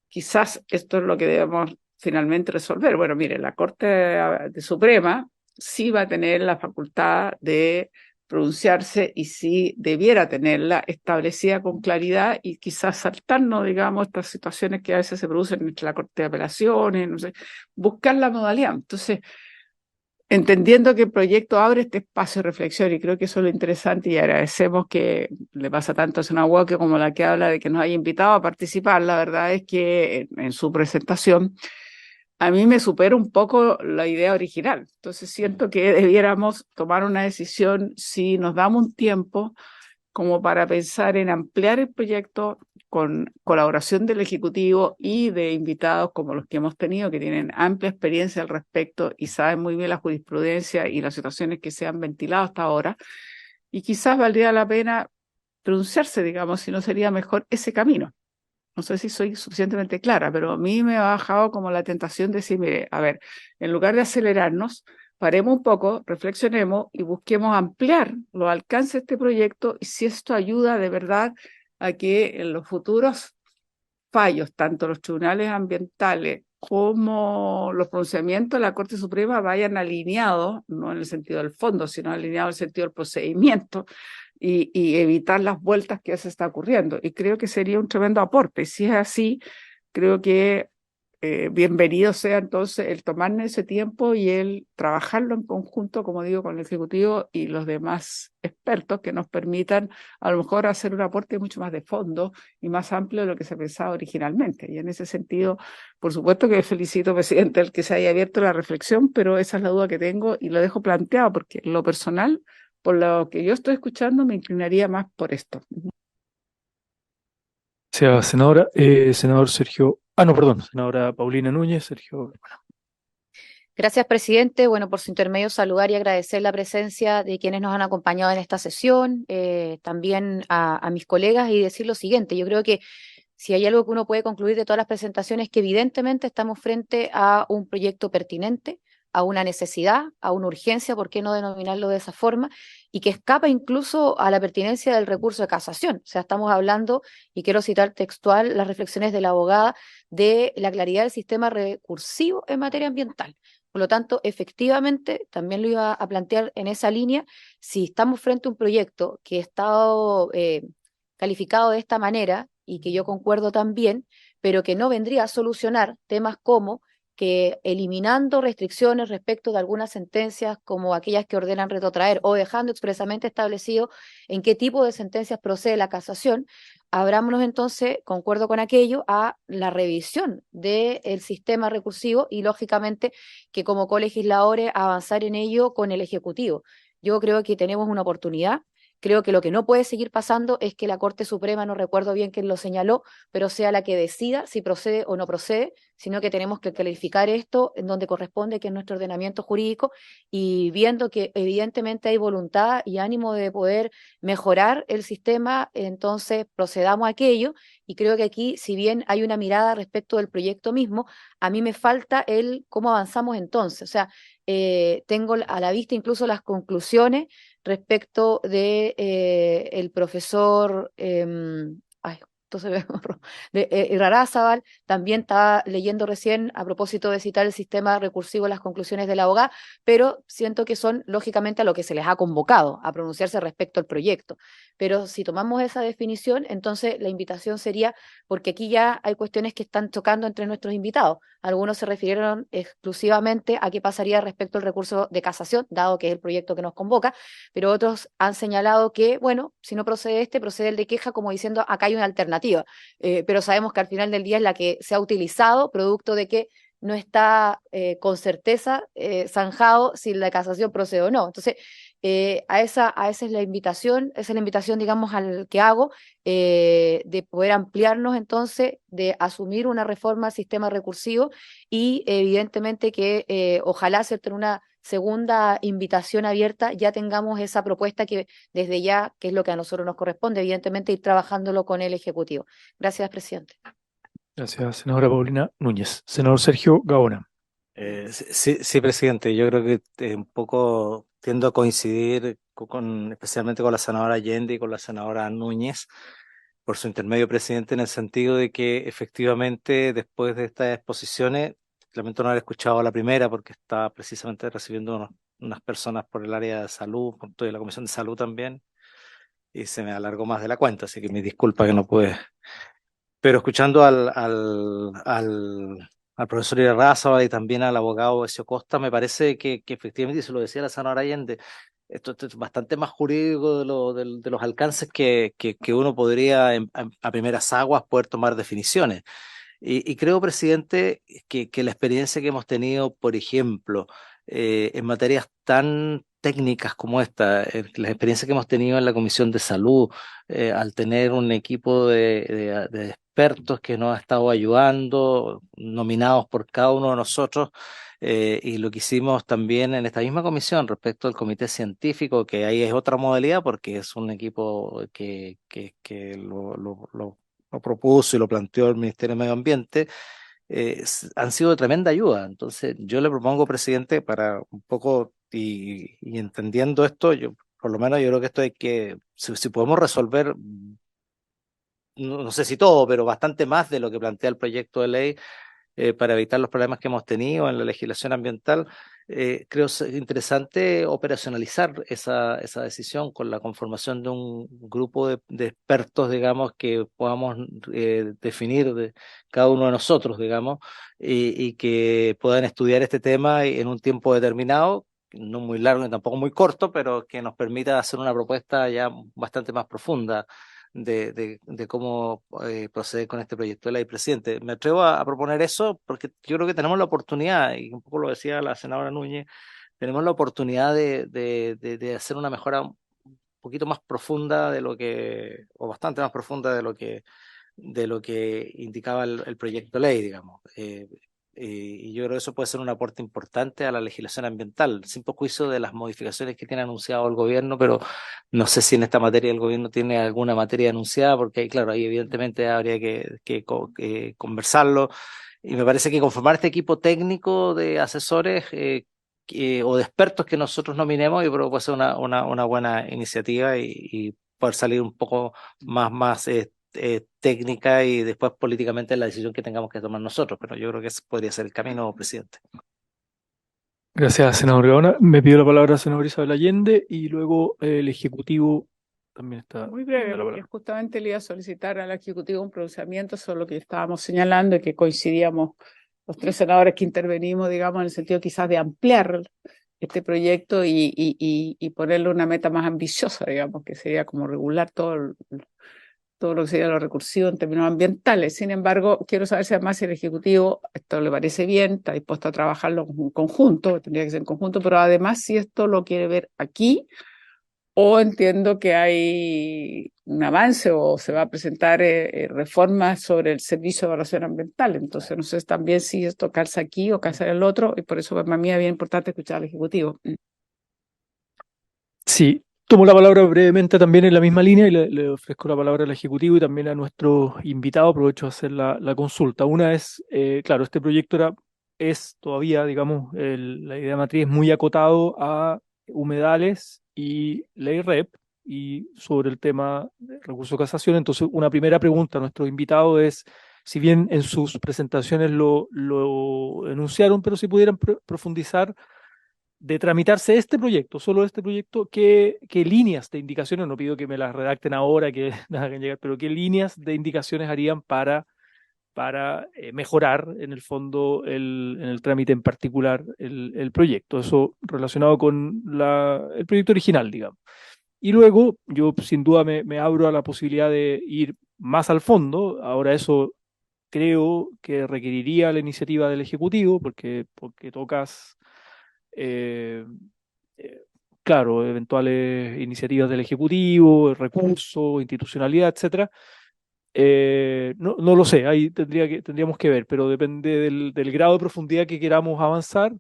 quizás esto es lo que debemos finalmente resolver. Bueno, mire, la Corte Suprema sí va a tener la facultad de pronunciarse, y sí debiera tenerla establecida con claridad, y quizás saltarnos, digamos, estas situaciones que a veces se producen entre la Corte de Apelaciones, no sé, buscar la modalidad. Entonces, entendiendo que el proyecto abre este espacio de reflexión, y creo que eso es lo interesante, y agradecemos que le pasa tanto a senador Walker como la que habla de que nos haya invitado a participar. La verdad es que en su presentación a mí me supera un poco la idea original. Entonces siento que debiéramos tomar una decisión, si nos damos un tiempo, como para pensar en ampliar el proyecto con colaboración del Ejecutivo y de invitados como los que hemos tenido, que tienen amplia experiencia al respecto y saben muy bien la jurisprudencia y las situaciones que se han ventilado hasta ahora. Y quizás valdría la pena pronunciarse, digamos, si no sería mejor ese camino. No sé si soy suficientemente clara, pero a mí me ha bajado como la tentación de decir, mire, a ver, en lugar de acelerarnos, paremos un poco, reflexionemos y busquemos ampliar los alcances de este proyecto, y si esto ayuda de verdad a que en los futuros fallos, tanto los tribunales ambientales como los pronunciamientos de la Corte Suprema vayan alineados, no en el sentido del fondo, sino alineados en el sentido del procedimiento, y evitar las vueltas que se está ocurriendo. Y creo que sería un tremendo aporte. Si es así, creo que bienvenido sea entonces el tomarnos ese tiempo y el trabajarlo en conjunto, como digo, con el Ejecutivo y los demás expertos que nos permitan a lo mejor hacer un aporte mucho más de fondo y más amplio de lo que se pensaba originalmente. Y en ese sentido, por supuesto que felicito, presidente, el que se haya abierto la reflexión, pero esa es la duda que tengo y lo dejo planteado porque en lo personal, por lo que yo estoy escuchando, me inclinaría más por esto. Sea senadora, senador Sergio, no, perdón, senadora Paulina Núñez, Sergio. Gracias, presidente. Bueno, por su intermedio, saludar y agradecer la presencia de quienes nos han acompañado en esta sesión, también a mis colegas y decir lo siguiente. Yo creo que si hay algo que uno puede concluir de todas las presentaciones, que evidentemente estamos frente a un proyecto pertinente, a una necesidad, a una urgencia, ¿por qué no denominarlo de esa forma? Y que escapa incluso a la pertinencia del recurso de casación. O sea, estamos hablando, y quiero citar textual las reflexiones de la abogada, de la claridad del sistema recursivo en materia ambiental. Por lo tanto, efectivamente, también lo iba a plantear en esa línea, si estamos frente a un proyecto que ha estado calificado de esta manera y que yo concuerdo también, pero que no vendría a solucionar temas como que eliminando restricciones respecto de algunas sentencias como aquellas que ordenan retrotraer o dejando expresamente establecido en qué tipo de sentencias procede la casación, abrámonos entonces, concuerdo con aquello, a la revisión del sistema recursivo y lógicamente que como colegisladores avanzar en ello con el Ejecutivo. Yo creo que tenemos una oportunidad. Creo que lo que no puede seguir pasando es que la Corte Suprema, no recuerdo bien quién lo señaló, pero sea la que decida si procede o no procede, sino que tenemos que clarificar esto en donde corresponde, que es nuestro ordenamiento jurídico, y viendo que evidentemente hay voluntad y ánimo de poder mejorar el sistema, entonces procedamos a aquello. Y creo que aquí, si bien hay una mirada respecto del proyecto mismo, a mí me falta el cómo avanzamos entonces. O sea, tengo a la vista incluso las conclusiones respecto de el profesor, entonces de Irarrázaval. También estaba leyendo recién a propósito de citar el sistema recursivo las conclusiones de la abogada, pero siento que son lógicamente a lo que se les ha convocado a pronunciarse respecto al proyecto. Pero si tomamos esa definición, entonces la invitación sería, porque aquí ya hay cuestiones que están chocando entre nuestros invitados. Algunos se refirieron exclusivamente a qué pasaría respecto al recurso de casación, dado que es el proyecto que nos convoca, pero otros han señalado que, bueno, si no procede procede el de queja, como diciendo, acá hay una alternativa, pero sabemos que al final del día es la que se ha utilizado, producto de que no está con certeza zanjado si la casación procede o no. Entonces, a esa es la invitación, digamos, al que hago, de poder ampliarnos entonces, de asumir una reforma al sistema recursivo y evidentemente que ojalá, ¿cierto?, en una segunda invitación abierta ya tengamos esa propuesta que desde ya, que es lo que a nosotros nos corresponde, evidentemente ir trabajándolo con el Ejecutivo. Gracias, presidente. Gracias, senadora Paulina Núñez. Senador Sergio Gaona. Sí, presidente, yo creo que un poco tiendo a coincidir especialmente con la senadora Allende y con la senadora Núñez, por su intermedio, presidente, en el sentido de que efectivamente después de estas exposiciones, lamento no haber escuchado la primera porque estaba precisamente recibiendo unas personas por el área de salud, estoy en la Comisión de Salud también, y se me alargó más de la cuenta, así que me disculpa que no pude. Pero escuchando al profesor Irarrázaval y también al abogado Ezio Costa, me parece que efectivamente, y se lo decía la senadora Allende, esto es bastante más jurídico de los alcances que uno podría a primeras aguas poder tomar definiciones. Y creo, presidente, que la experiencia que hemos tenido, por ejemplo, en materias tan técnicas como esta, la experiencia que hemos tenido en la Comisión de Salud, al tener un equipo de expertos que nos ha estado ayudando, nominados por cada uno de nosotros, y lo que hicimos también en esta misma comisión respecto al comité científico, que ahí es otra modalidad porque es un equipo que lo propuso y lo planteó el Ministerio de Medio Ambiente, han sido de tremenda ayuda. Entonces, yo le propongo, presidente, para un poco y entendiendo esto, yo por lo menos yo creo que esto hay que, si podemos resolver, no sé si todo, pero bastante más de lo que plantea el proyecto de ley, para evitar los problemas que hemos tenido en la legislación ambiental. Creo interesante operacionalizar esa decisión con la conformación de un grupo de expertos, digamos, que podamos definir de cada uno de nosotros, digamos, y que puedan estudiar este tema en un tiempo determinado, no muy largo ni tampoco muy corto, pero que nos permita hacer una propuesta ya bastante más profunda de cómo proceder con este proyecto de ley. Presidente, me atrevo a proponer eso porque yo creo que tenemos la oportunidad, y un poco lo decía la senadora Núñez, tenemos la oportunidad de hacer una mejora un poquito más profunda de lo que, o bastante más profunda de lo que indicaba el proyecto de ley, digamos. Y yo creo que eso puede ser un aporte importante a la legislación ambiental, sin perjuicio de las modificaciones que tiene anunciado el gobierno, pero no sé si en esta materia el gobierno tiene alguna materia anunciada, porque claro, ahí evidentemente habría que conversarlo. Y me parece que conformar este equipo técnico de asesores o de expertos que nosotros nominemos, yo creo que puede ser una buena iniciativa y poder salir un poco más técnica y después políticamente la decisión que tengamos que tomar nosotros, pero yo creo que ese podría ser el camino, presidente. Gracias, senador Gaona. Me pidió la palabra la senadora Isabel Allende y luego el Ejecutivo también está. Muy breve, porque justamente le iba a solicitar al Ejecutivo un pronunciamiento sobre lo que estábamos señalando y que coincidíamos los tres senadores que intervenimos, digamos, en el sentido quizás de ampliar este proyecto y ponerle una meta más ambiciosa, digamos, que sería como regular todo lo que sería lo recursivo en términos ambientales. Sin embargo, quiero saber si además el Ejecutivo esto le parece bien, está dispuesto a trabajarlo en conjunto, tendría que ser en conjunto, pero además si esto lo quiere ver aquí, o entiendo que hay un avance o se va a presentar reformas sobre el servicio de evaluación ambiental. Entonces, no sé también si esto calza aquí o calza en el otro, y por eso para mí es bien importante escuchar al Ejecutivo. Sí, tomo la palabra brevemente también en la misma línea y le ofrezco la palabra al Ejecutivo y también a nuestro invitado. Aprovecho de hacer la consulta. Una es, claro, este proyecto es todavía, digamos, la idea matriz es muy acotado a humedales y ley REP y sobre el tema de recurso de casación. Entonces, una primera pregunta a nuestro invitado es, si bien en sus presentaciones lo enunciaron, pero si pudieran profundizar de tramitarse este proyecto, solo este proyecto, ¿qué líneas de indicaciones, no pido que me las redacten ahora, que me hagan llegar, pero qué líneas de indicaciones harían para mejorar en el fondo, en el trámite en particular, el proyecto? Eso relacionado con el proyecto original, digamos. Y luego yo sin duda me abro a la posibilidad de ir más al fondo. Ahora eso creo que requeriría la iniciativa del Ejecutivo, porque tocas claro, eventuales iniciativas del Ejecutivo, recursos, institucionalidad, etcétera. No lo sé, ahí tendríamos que ver, pero depende del grado de profundidad que queramos avanzar.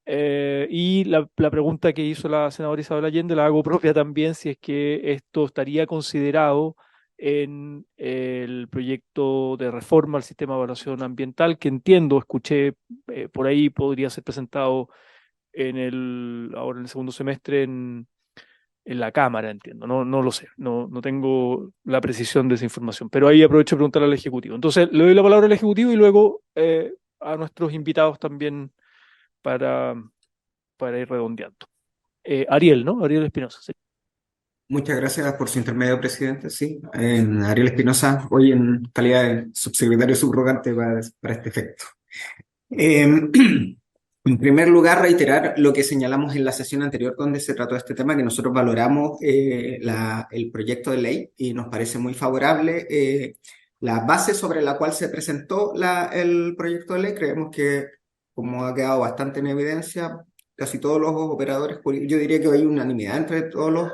Y la pregunta que hizo la senadora Isabel Allende la hago propia también, si es que esto estaría considerado en el proyecto de reforma al sistema de evaluación ambiental, que entiendo, escuché por ahí podría ser presentado ahora en el segundo semestre en la Cámara, entiendo. No lo sé, no tengo la precisión de esa información, pero ahí aprovecho de preguntarle al Ejecutivo. Entonces, le doy la palabra al Ejecutivo y luego a nuestros invitados también para ir redondeando. Ariel, ¿no? Ariel Espinosa. Sí. Muchas gracias por su intermedio, presidente. Sí, Ariel Espinosa, hoy en calidad de subsecretario subrogante para este efecto. En primer lugar, reiterar lo que señalamos en la sesión anterior donde se trató este tema, que nosotros valoramos el proyecto de ley y nos parece muy favorable la base sobre la cual se presentó el proyecto de ley. Creemos que, como ha quedado bastante en evidencia, casi todos los operadores jurídicos, yo diría que hay unanimidad entre todos los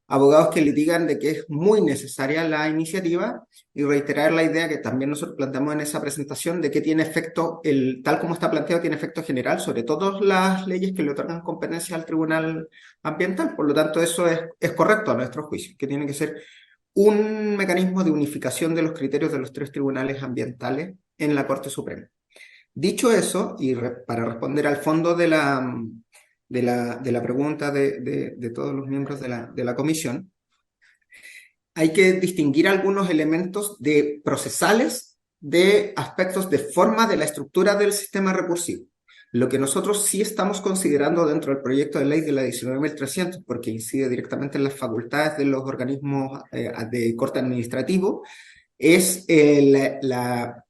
abogados que litigan de que es muy necesaria la iniciativa, y reiterar la idea que también nosotros planteamos en esa presentación de que tiene efecto, tal como está planteado, tiene efecto general sobre todas las leyes que le otorgan competencia al Tribunal Ambiental. Por lo tanto, eso es correcto a nuestro juicio, que tiene que ser un mecanismo de unificación de los criterios de los tres tribunales ambientales en la Corte Suprema. Dicho eso, y para responder al fondo de la pregunta de todos los miembros de la comisión, hay que distinguir algunos elementos procesales de aspectos de forma de la estructura del sistema recursivo. Lo que nosotros sí estamos considerando dentro del proyecto de ley de la 19.300, porque incide directamente en las facultades de los organismos de corte administrativo, es la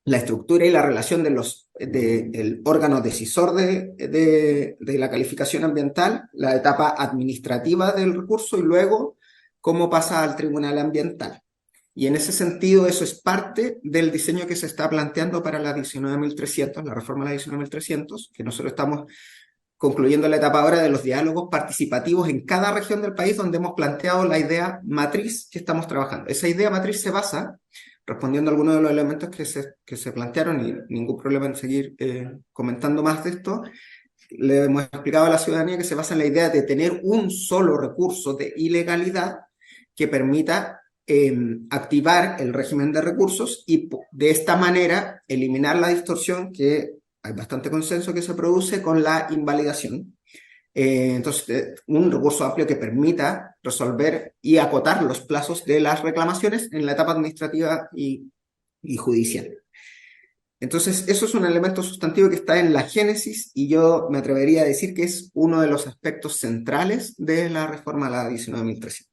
estructura y la relación del órgano decisor de la calificación ambiental, la etapa administrativa del recurso y luego cómo pasa al tribunal ambiental. Y en ese sentido, eso es parte del diseño que se está planteando para la 19.300, la reforma de la 19.300, que nosotros estamos concluyendo la etapa ahora de los diálogos participativos en cada región del país, donde hemos planteado la idea matriz que estamos trabajando. Esa idea matriz se basa, respondiendo a algunos de los elementos que se plantearon, y ningún problema en seguir comentando más de esto, le hemos explicado a la ciudadanía que se basa en la idea de tener un solo recurso de ilegalidad que permita activar el régimen de recursos y de esta manera eliminar la distorsión que hay bastante consenso que se produce con la invalidación. Entonces, un recurso amplio que permita resolver y acotar los plazos de las reclamaciones en la etapa administrativa y judicial. Entonces, eso es un elemento sustantivo que está en la génesis y yo me atrevería a decir que es uno de los aspectos centrales de la reforma a la 19.300.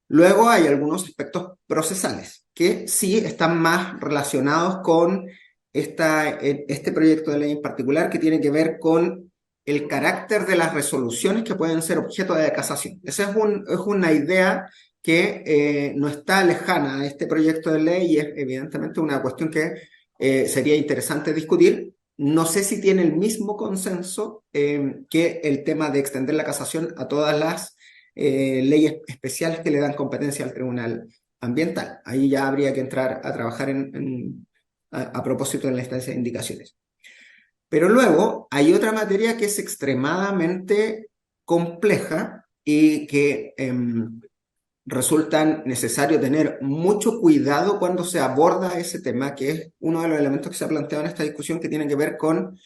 Luego hay algunos aspectos procesales que sí están más relacionados con este proyecto de ley en particular, que tiene que ver con el carácter de las resoluciones que pueden ser objeto de casación. Esa es una idea que no está lejana a este proyecto de ley y es evidentemente una cuestión que sería interesante discutir. No sé si tiene el mismo consenso que el tema de extender la casación a todas las leyes especiales que le dan competencia al Tribunal Ambiental. Ahí ya habría que entrar a trabajar a propósito de la instancia de indicaciones. Pero luego hay otra materia que es extremadamente compleja y que resulta necesario tener mucho cuidado cuando se aborda ese tema, que es uno de los elementos que se ha planteado en esta discusión, que tiene que ver con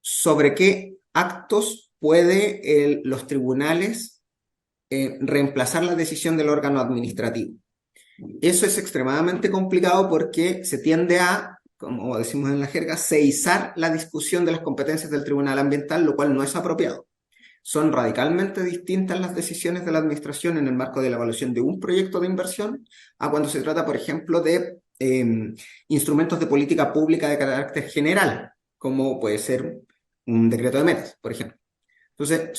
sobre qué actos puede los tribunales reemplazar la decisión del órgano administrativo. Eso es extremadamente complicado porque se tiende a, como decimos en la jerga, seizar la discusión de las competencias del Tribunal Ambiental, lo cual no es apropiado. Son radicalmente distintas las decisiones de la administración en el marco de la evaluación de un proyecto de inversión a cuando se trata, por ejemplo, de instrumentos de política pública de carácter general, como puede ser un decreto de metas, por ejemplo. Entonces,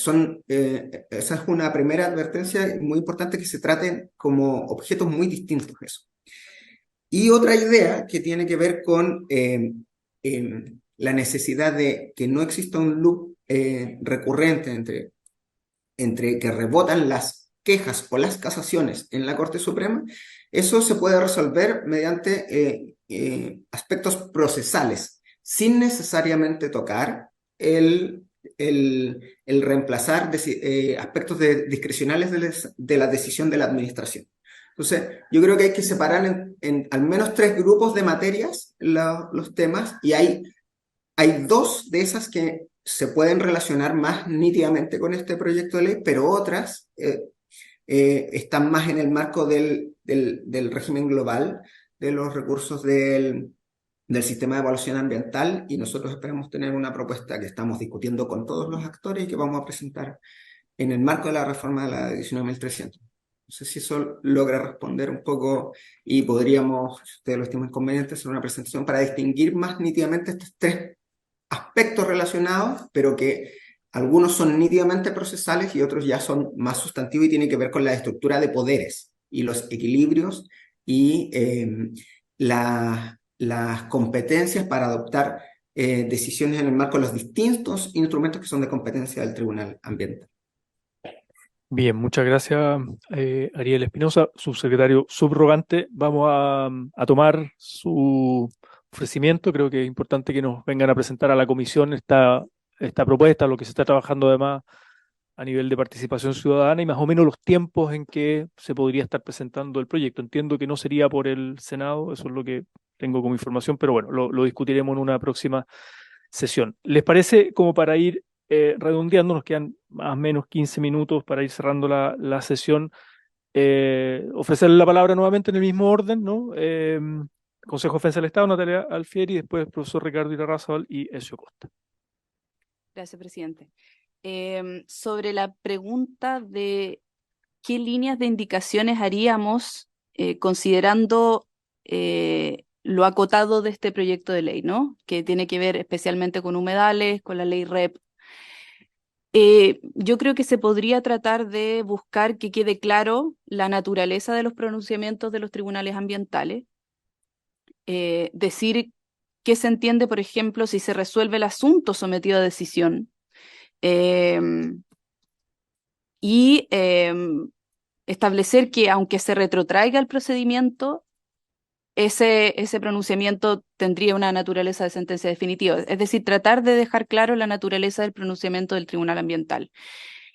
esa es una primera advertencia muy importante, que se traten como objetos muy distintos eso. Y otra idea que tiene que ver con la necesidad de que no exista un loop recurrente entre que rebotan las quejas o las casaciones en la Corte Suprema. Eso se puede resolver mediante aspectos procesales, sin necesariamente tocar el reemplazar aspectos discrecionales de la decisión de la administración. Entonces, yo creo que hay que separar en al menos 3 grupos de materias los temas, y hay 2 de esas que se pueden relacionar más nítidamente con este proyecto de ley, pero otras están más en el marco del régimen global de los recursos del sistema de evaluación ambiental, y nosotros esperamos tener una propuesta que estamos discutiendo con todos los actores y que vamos a presentar en el marco de la reforma de la 19.300. No sé si eso logra responder un poco, y podríamos, si ustedes lo estiman conveniente, hacer una presentación para distinguir más nítidamente estos 3 aspectos relacionados, pero que algunos son nítidamente procesales y otros ya son más sustantivos y tienen que ver con la estructura de poderes y los equilibrios y las competencias para adoptar decisiones en el marco de los distintos instrumentos que son de competencia del Tribunal Ambiental. Bien, muchas gracias, Ariel Espinosa, subsecretario subrogante. Vamos a tomar su ofrecimiento. Creo que es importante que nos vengan a presentar a la comisión esta propuesta, lo que se está trabajando además a nivel de participación ciudadana y más o menos los tiempos en que se podría estar presentando el proyecto. Entiendo que no sería por el Senado, eso es lo que tengo como información, pero bueno, lo discutiremos en una próxima sesión. ¿Les parece, como para ir redondeando, nos quedan más o menos 15 minutos para ir cerrando la sesión, ofrecerle la palabra nuevamente en el mismo orden, ¿no? Consejo de Defensa del Estado, Natalia Alfieri, después el profesor Ricardo Irarrázaval y Ezio Costa. Gracias, presidente. Sobre la pregunta de qué líneas de indicaciones haríamos considerando lo acotado de este proyecto de ley, ¿no? Que tiene que ver especialmente con humedales, con la ley REP. Yo creo que se podría tratar de buscar que quede claro la naturaleza de los pronunciamientos de los tribunales ambientales, decir qué se entiende, por ejemplo, si se resuelve el asunto sometido a decisión, y establecer que aunque se retrotraiga el procedimiento, ese pronunciamiento tendría una naturaleza de sentencia definitiva. Es decir, tratar de dejar claro la naturaleza del pronunciamiento del Tribunal Ambiental.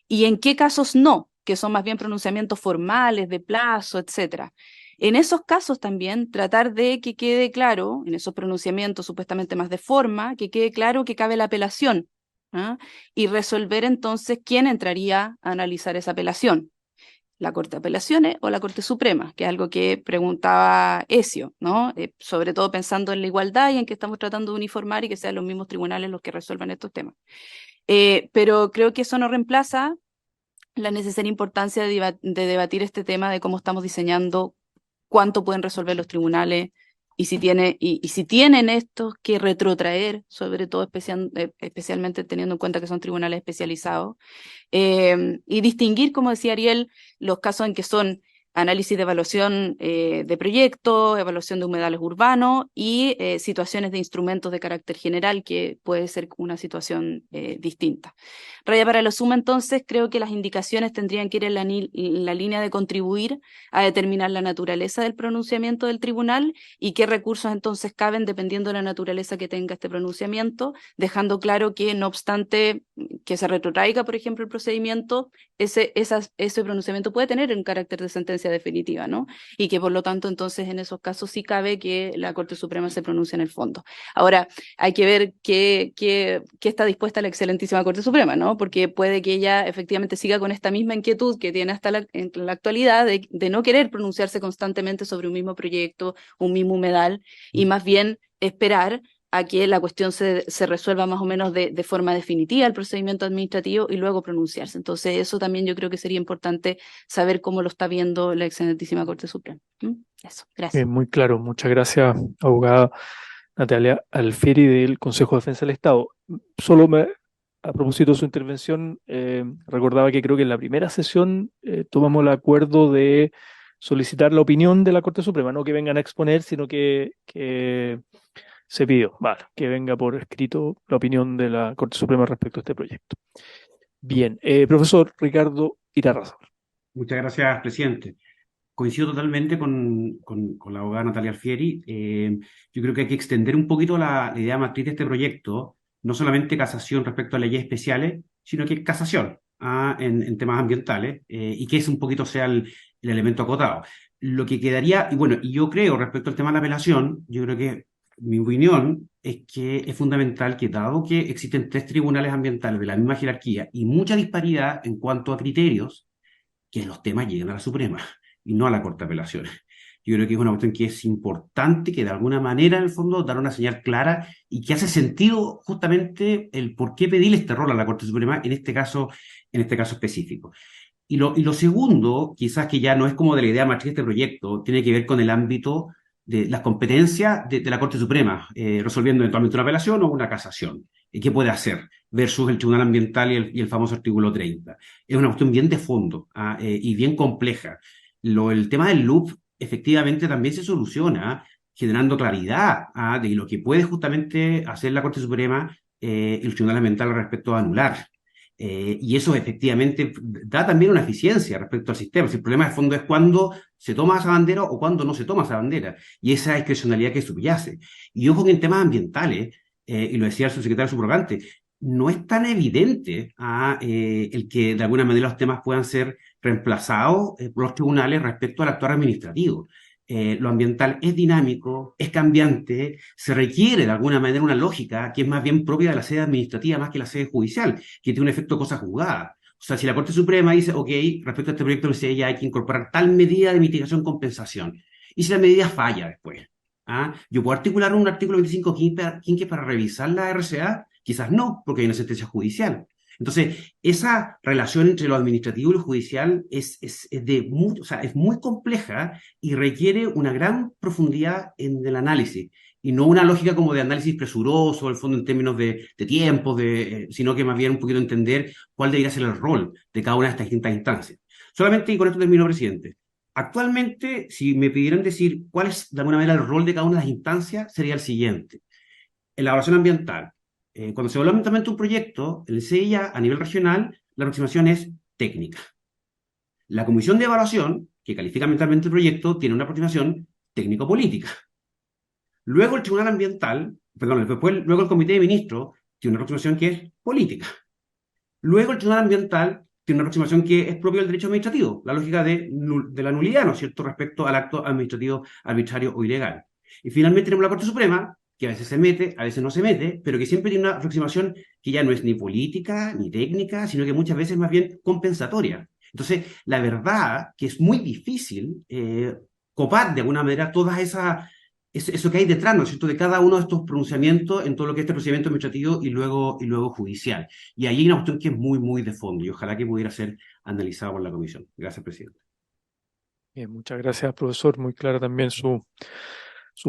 Y en qué casos no, que son más bien pronunciamientos formales, de plazo, etcétera. En esos casos también tratar de que quede claro, en esos pronunciamientos supuestamente más de forma, que quede claro que cabe la apelación, ¿ah? Y resolver entonces quién entraría a analizar esa apelación. La Corte de Apelaciones o la Corte Suprema, que es algo que preguntaba Ezio, ¿no? Sobre todo pensando en la igualdad y en que estamos tratando de uniformar y que sean los mismos tribunales los que resuelvan estos temas. Pero creo que eso no reemplaza la necesaria importancia de debatir este tema de cómo estamos diseñando, cuánto pueden resolver los tribunales y si tienen estos que retrotraer, sobre todo especialmente teniendo en cuenta que son tribunales especializados, y distinguir, como decía Ariel, los casos en que son análisis de evaluación de proyectos, evaluación de humedales urbanos y situaciones de instrumentos de carácter general, que puede ser una situación distinta. Raya para la suma, entonces, creo que las indicaciones tendrían que ir en la línea de contribuir a determinar la naturaleza del pronunciamiento del tribunal y qué recursos entonces caben dependiendo de la naturaleza que tenga este pronunciamiento, dejando claro que no obstante que se retrotraiga, por ejemplo, el procedimiento, ese pronunciamiento puede tener un carácter de sentencia definitiva, ¿no? Y que por lo tanto entonces en esos casos sí cabe que la Corte Suprema se pronuncie en el fondo. Ahora, hay que ver qué está dispuesta la excelentísima Corte Suprema, ¿no? Porque puede que ella efectivamente siga con esta misma inquietud que tiene hasta en la actualidad de no querer pronunciarse constantemente sobre un mismo proyecto, un mismo humedal, y más bien esperar a que la cuestión se resuelva más o menos de forma definitiva el procedimiento administrativo y luego pronunciarse. Entonces eso también yo creo que sería importante saber cómo lo está viendo la excelentísima Corte Suprema. Eso, gracias. Muy claro, muchas gracias, abogada Natalia Alfieri del Consejo de Defensa del Estado. A propósito de su intervención, recordaba que creo que en la primera sesión tomamos el acuerdo de solicitar la opinión de la Corte Suprema, no que vengan a exponer, sino que se pidió, vale, que venga por escrito la opinión de la Corte Suprema respecto a este proyecto. Bien, profesor Ricardo Irarrázaval. Muchas gracias, presidente. Coincido totalmente con la abogada Natalia Alfieri. Yo creo que hay que extender un poquito la idea matriz de este proyecto, no solamente casación respecto a leyes especiales, sino que casación en temas ambientales, y que ese un poquito sea el elemento acotado. Lo que quedaría, y bueno, y yo creo respecto al tema de la apelación, yo creo que mi opinión es que es fundamental que, dado que existen 3 tribunales ambientales de la misma jerarquía y mucha disparidad en cuanto a criterios, que los temas lleguen a la Suprema y no a la Corte de Apelaciones. Yo creo que es una cuestión que es importante, que de alguna manera, en el fondo, dar una señal clara y que hace sentido justamente el por qué pedirle este rol a la Corte Suprema en este caso específico. Y lo segundo, quizás que ya no es como de la idea matriz de este proyecto, tiene que ver con el ámbito de las competencias de la Corte Suprema, resolviendo eventualmente una apelación o una casación. ¿Qué puede hacer? Versus el Tribunal Ambiental y el famoso artículo 30. Es una cuestión bien de fondo y bien compleja. El tema del loop efectivamente también se soluciona generando claridad de lo que puede justamente hacer la Corte Suprema, el Tribunal Ambiental respecto a anular. Y eso efectivamente da también una eficiencia respecto al sistema. Si el problema de fondo es cuándo se toma esa bandera o cuándo no se toma esa bandera. Y esa discrecionalidad que subyace. Y ojo que en temas ambientales, y lo decía el subsecretario subrogante, no es tan evidente el que de alguna manera los temas puedan ser reemplazados por los tribunales respecto al actuar administrativo. Lo ambiental es dinámico, es cambiante, se requiere de alguna manera una lógica que es más bien propia de la sede administrativa más que la sede judicial, que tiene un efecto cosa juzgada. O sea, si la Corte Suprema dice, ok, respecto a este proyecto de ley hay que incorporar tal medida de mitigación compensación, y si la medida falla después, ¿ah? Yo puedo articular un artículo 25 quinque para revisar la RCA, quizás no, porque hay una sentencia judicial. Entonces, esa relación entre lo administrativo y lo judicial es muy compleja y requiere una gran profundidad en el análisis, y no una lógica como de análisis presuroso, al fondo en términos de tiempo, sino que más bien un poquito entender cuál debería ser el rol de cada una de estas distintas instancias. Solamente, y con esto termino, presidente, actualmente, si me pidieran decir cuál es de alguna manera el rol de cada una de las instancias, sería el siguiente. En la evaluación ambiental, cuando se evalúa ambientalmente un proyecto, el CIA a nivel regional, la aproximación es técnica. La comisión de evaluación, que califica ambientalmente el proyecto, tiene una aproximación técnico-política. Luego el Tribunal Ambiental, luego el Comité de Ministros tiene una aproximación que es política. Luego el Tribunal Ambiental tiene una aproximación que es propia del derecho administrativo, la lógica de la nulidad, ¿no es cierto?, respecto al acto administrativo arbitrario o ilegal. Y finalmente tenemos la Corte Suprema, que a veces se mete, a veces no se mete, pero que siempre tiene una aproximación que ya no es ni política ni técnica, sino que muchas veces más bien compensatoria. Entonces, la verdad que es muy difícil copar de alguna manera todas eso que hay detrás, ¿no es cierto?, de cada uno de estos pronunciamientos en todo lo que es este procedimiento administrativo y luego judicial. Y ahí hay una cuestión que es muy, muy de fondo y ojalá que pudiera ser analizada por la comisión. Gracias, presidente. Bien, muchas gracias, profesor. Muy clara también sus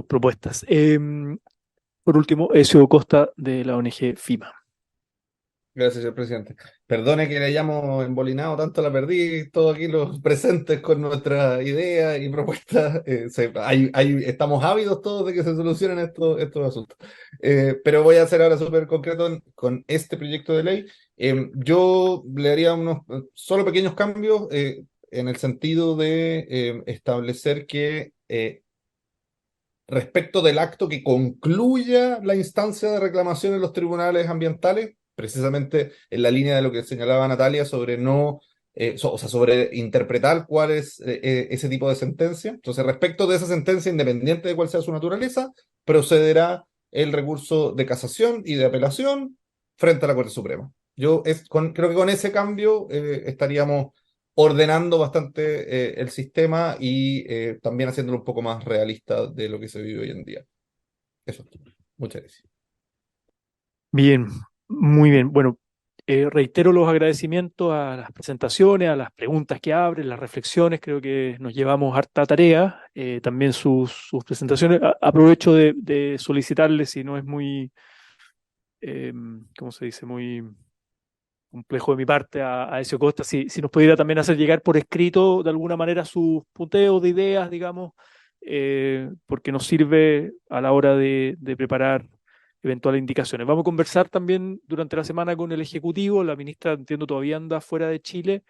propuestas. Por último, Ezio Costa de la ONG FIMA. Gracias, señor presidente. Perdone que le hayamos embolinado tanto la perdí, todos aquí los presentes con nuestra idea y propuestas. Estamos ávidos todos de que se solucionen estos asuntos. Pero voy a hacer ahora súper concreto con este proyecto de ley. Yo le haría unos solo pequeños cambios en el sentido de establecer que respecto del acto que concluya la instancia de reclamación en los tribunales ambientales, precisamente en la línea de lo que señalaba Natalia sobre sobre interpretar cuál es ese tipo de sentencia. Entonces, respecto de esa sentencia, independiente de cuál sea su naturaleza, procederá el recurso de casación y de apelación frente a la Corte Suprema. Creo que con ese cambio estaríamos ordenando bastante el sistema y también haciéndolo un poco más realista de lo que se vive hoy en día. Eso es todo. Muchas gracias. Bien, muy bien. Bueno, reitero los agradecimientos a las presentaciones, a las preguntas que abren, las reflexiones. Creo que nos llevamos harta tarea. También sus presentaciones. Aprovecho de solicitarles, si no es muy, ¿cómo se dice? Muy complejo de mi parte a Ezio Costa, si nos pudiera también hacer llegar por escrito de alguna manera sus punteos de ideas, digamos, porque nos sirve a la hora de preparar eventuales indicaciones. Vamos a conversar también durante la semana con el Ejecutivo. La ministra, entiendo, todavía anda fuera de Chile,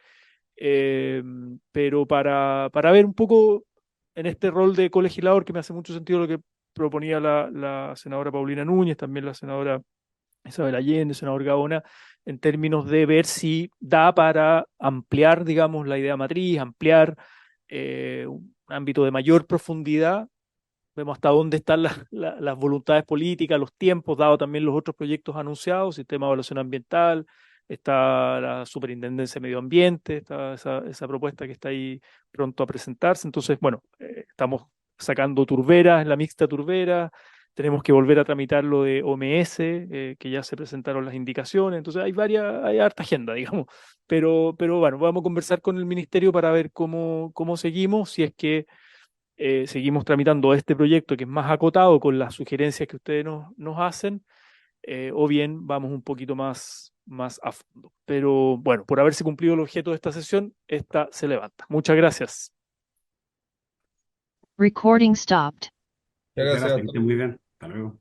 pero para ver un poco en este rol de colegislador, que me hace mucho sentido lo que proponía la senadora Paulina Núñez, también la senadora Isabel Allende, senador Gaona, en términos de ver si da para ampliar, digamos, la idea matriz, ampliar un ámbito de mayor profundidad. Vemos hasta dónde están las voluntades políticas, los tiempos, dado también los otros proyectos anunciados, sistema de evaluación ambiental, está la Superintendencia de Medio Ambiente, está esa propuesta que está ahí pronto a presentarse. Entonces, bueno, estamos sacando turberas, en la mixta turbera. Tenemos que volver a tramitar lo de OMS, que ya se presentaron las indicaciones. Entonces hay harta agenda, digamos. Pero bueno, vamos a conversar con el ministerio para ver cómo seguimos, si es que seguimos tramitando este proyecto que es más acotado con las sugerencias que ustedes nos hacen, o bien vamos un poquito más a fondo. Pero bueno, por haberse cumplido el objeto de esta sesión, esta se levanta. Muchas gracias. Recording stopped. Muchas gracias, que estén muy bien. Hasta luego.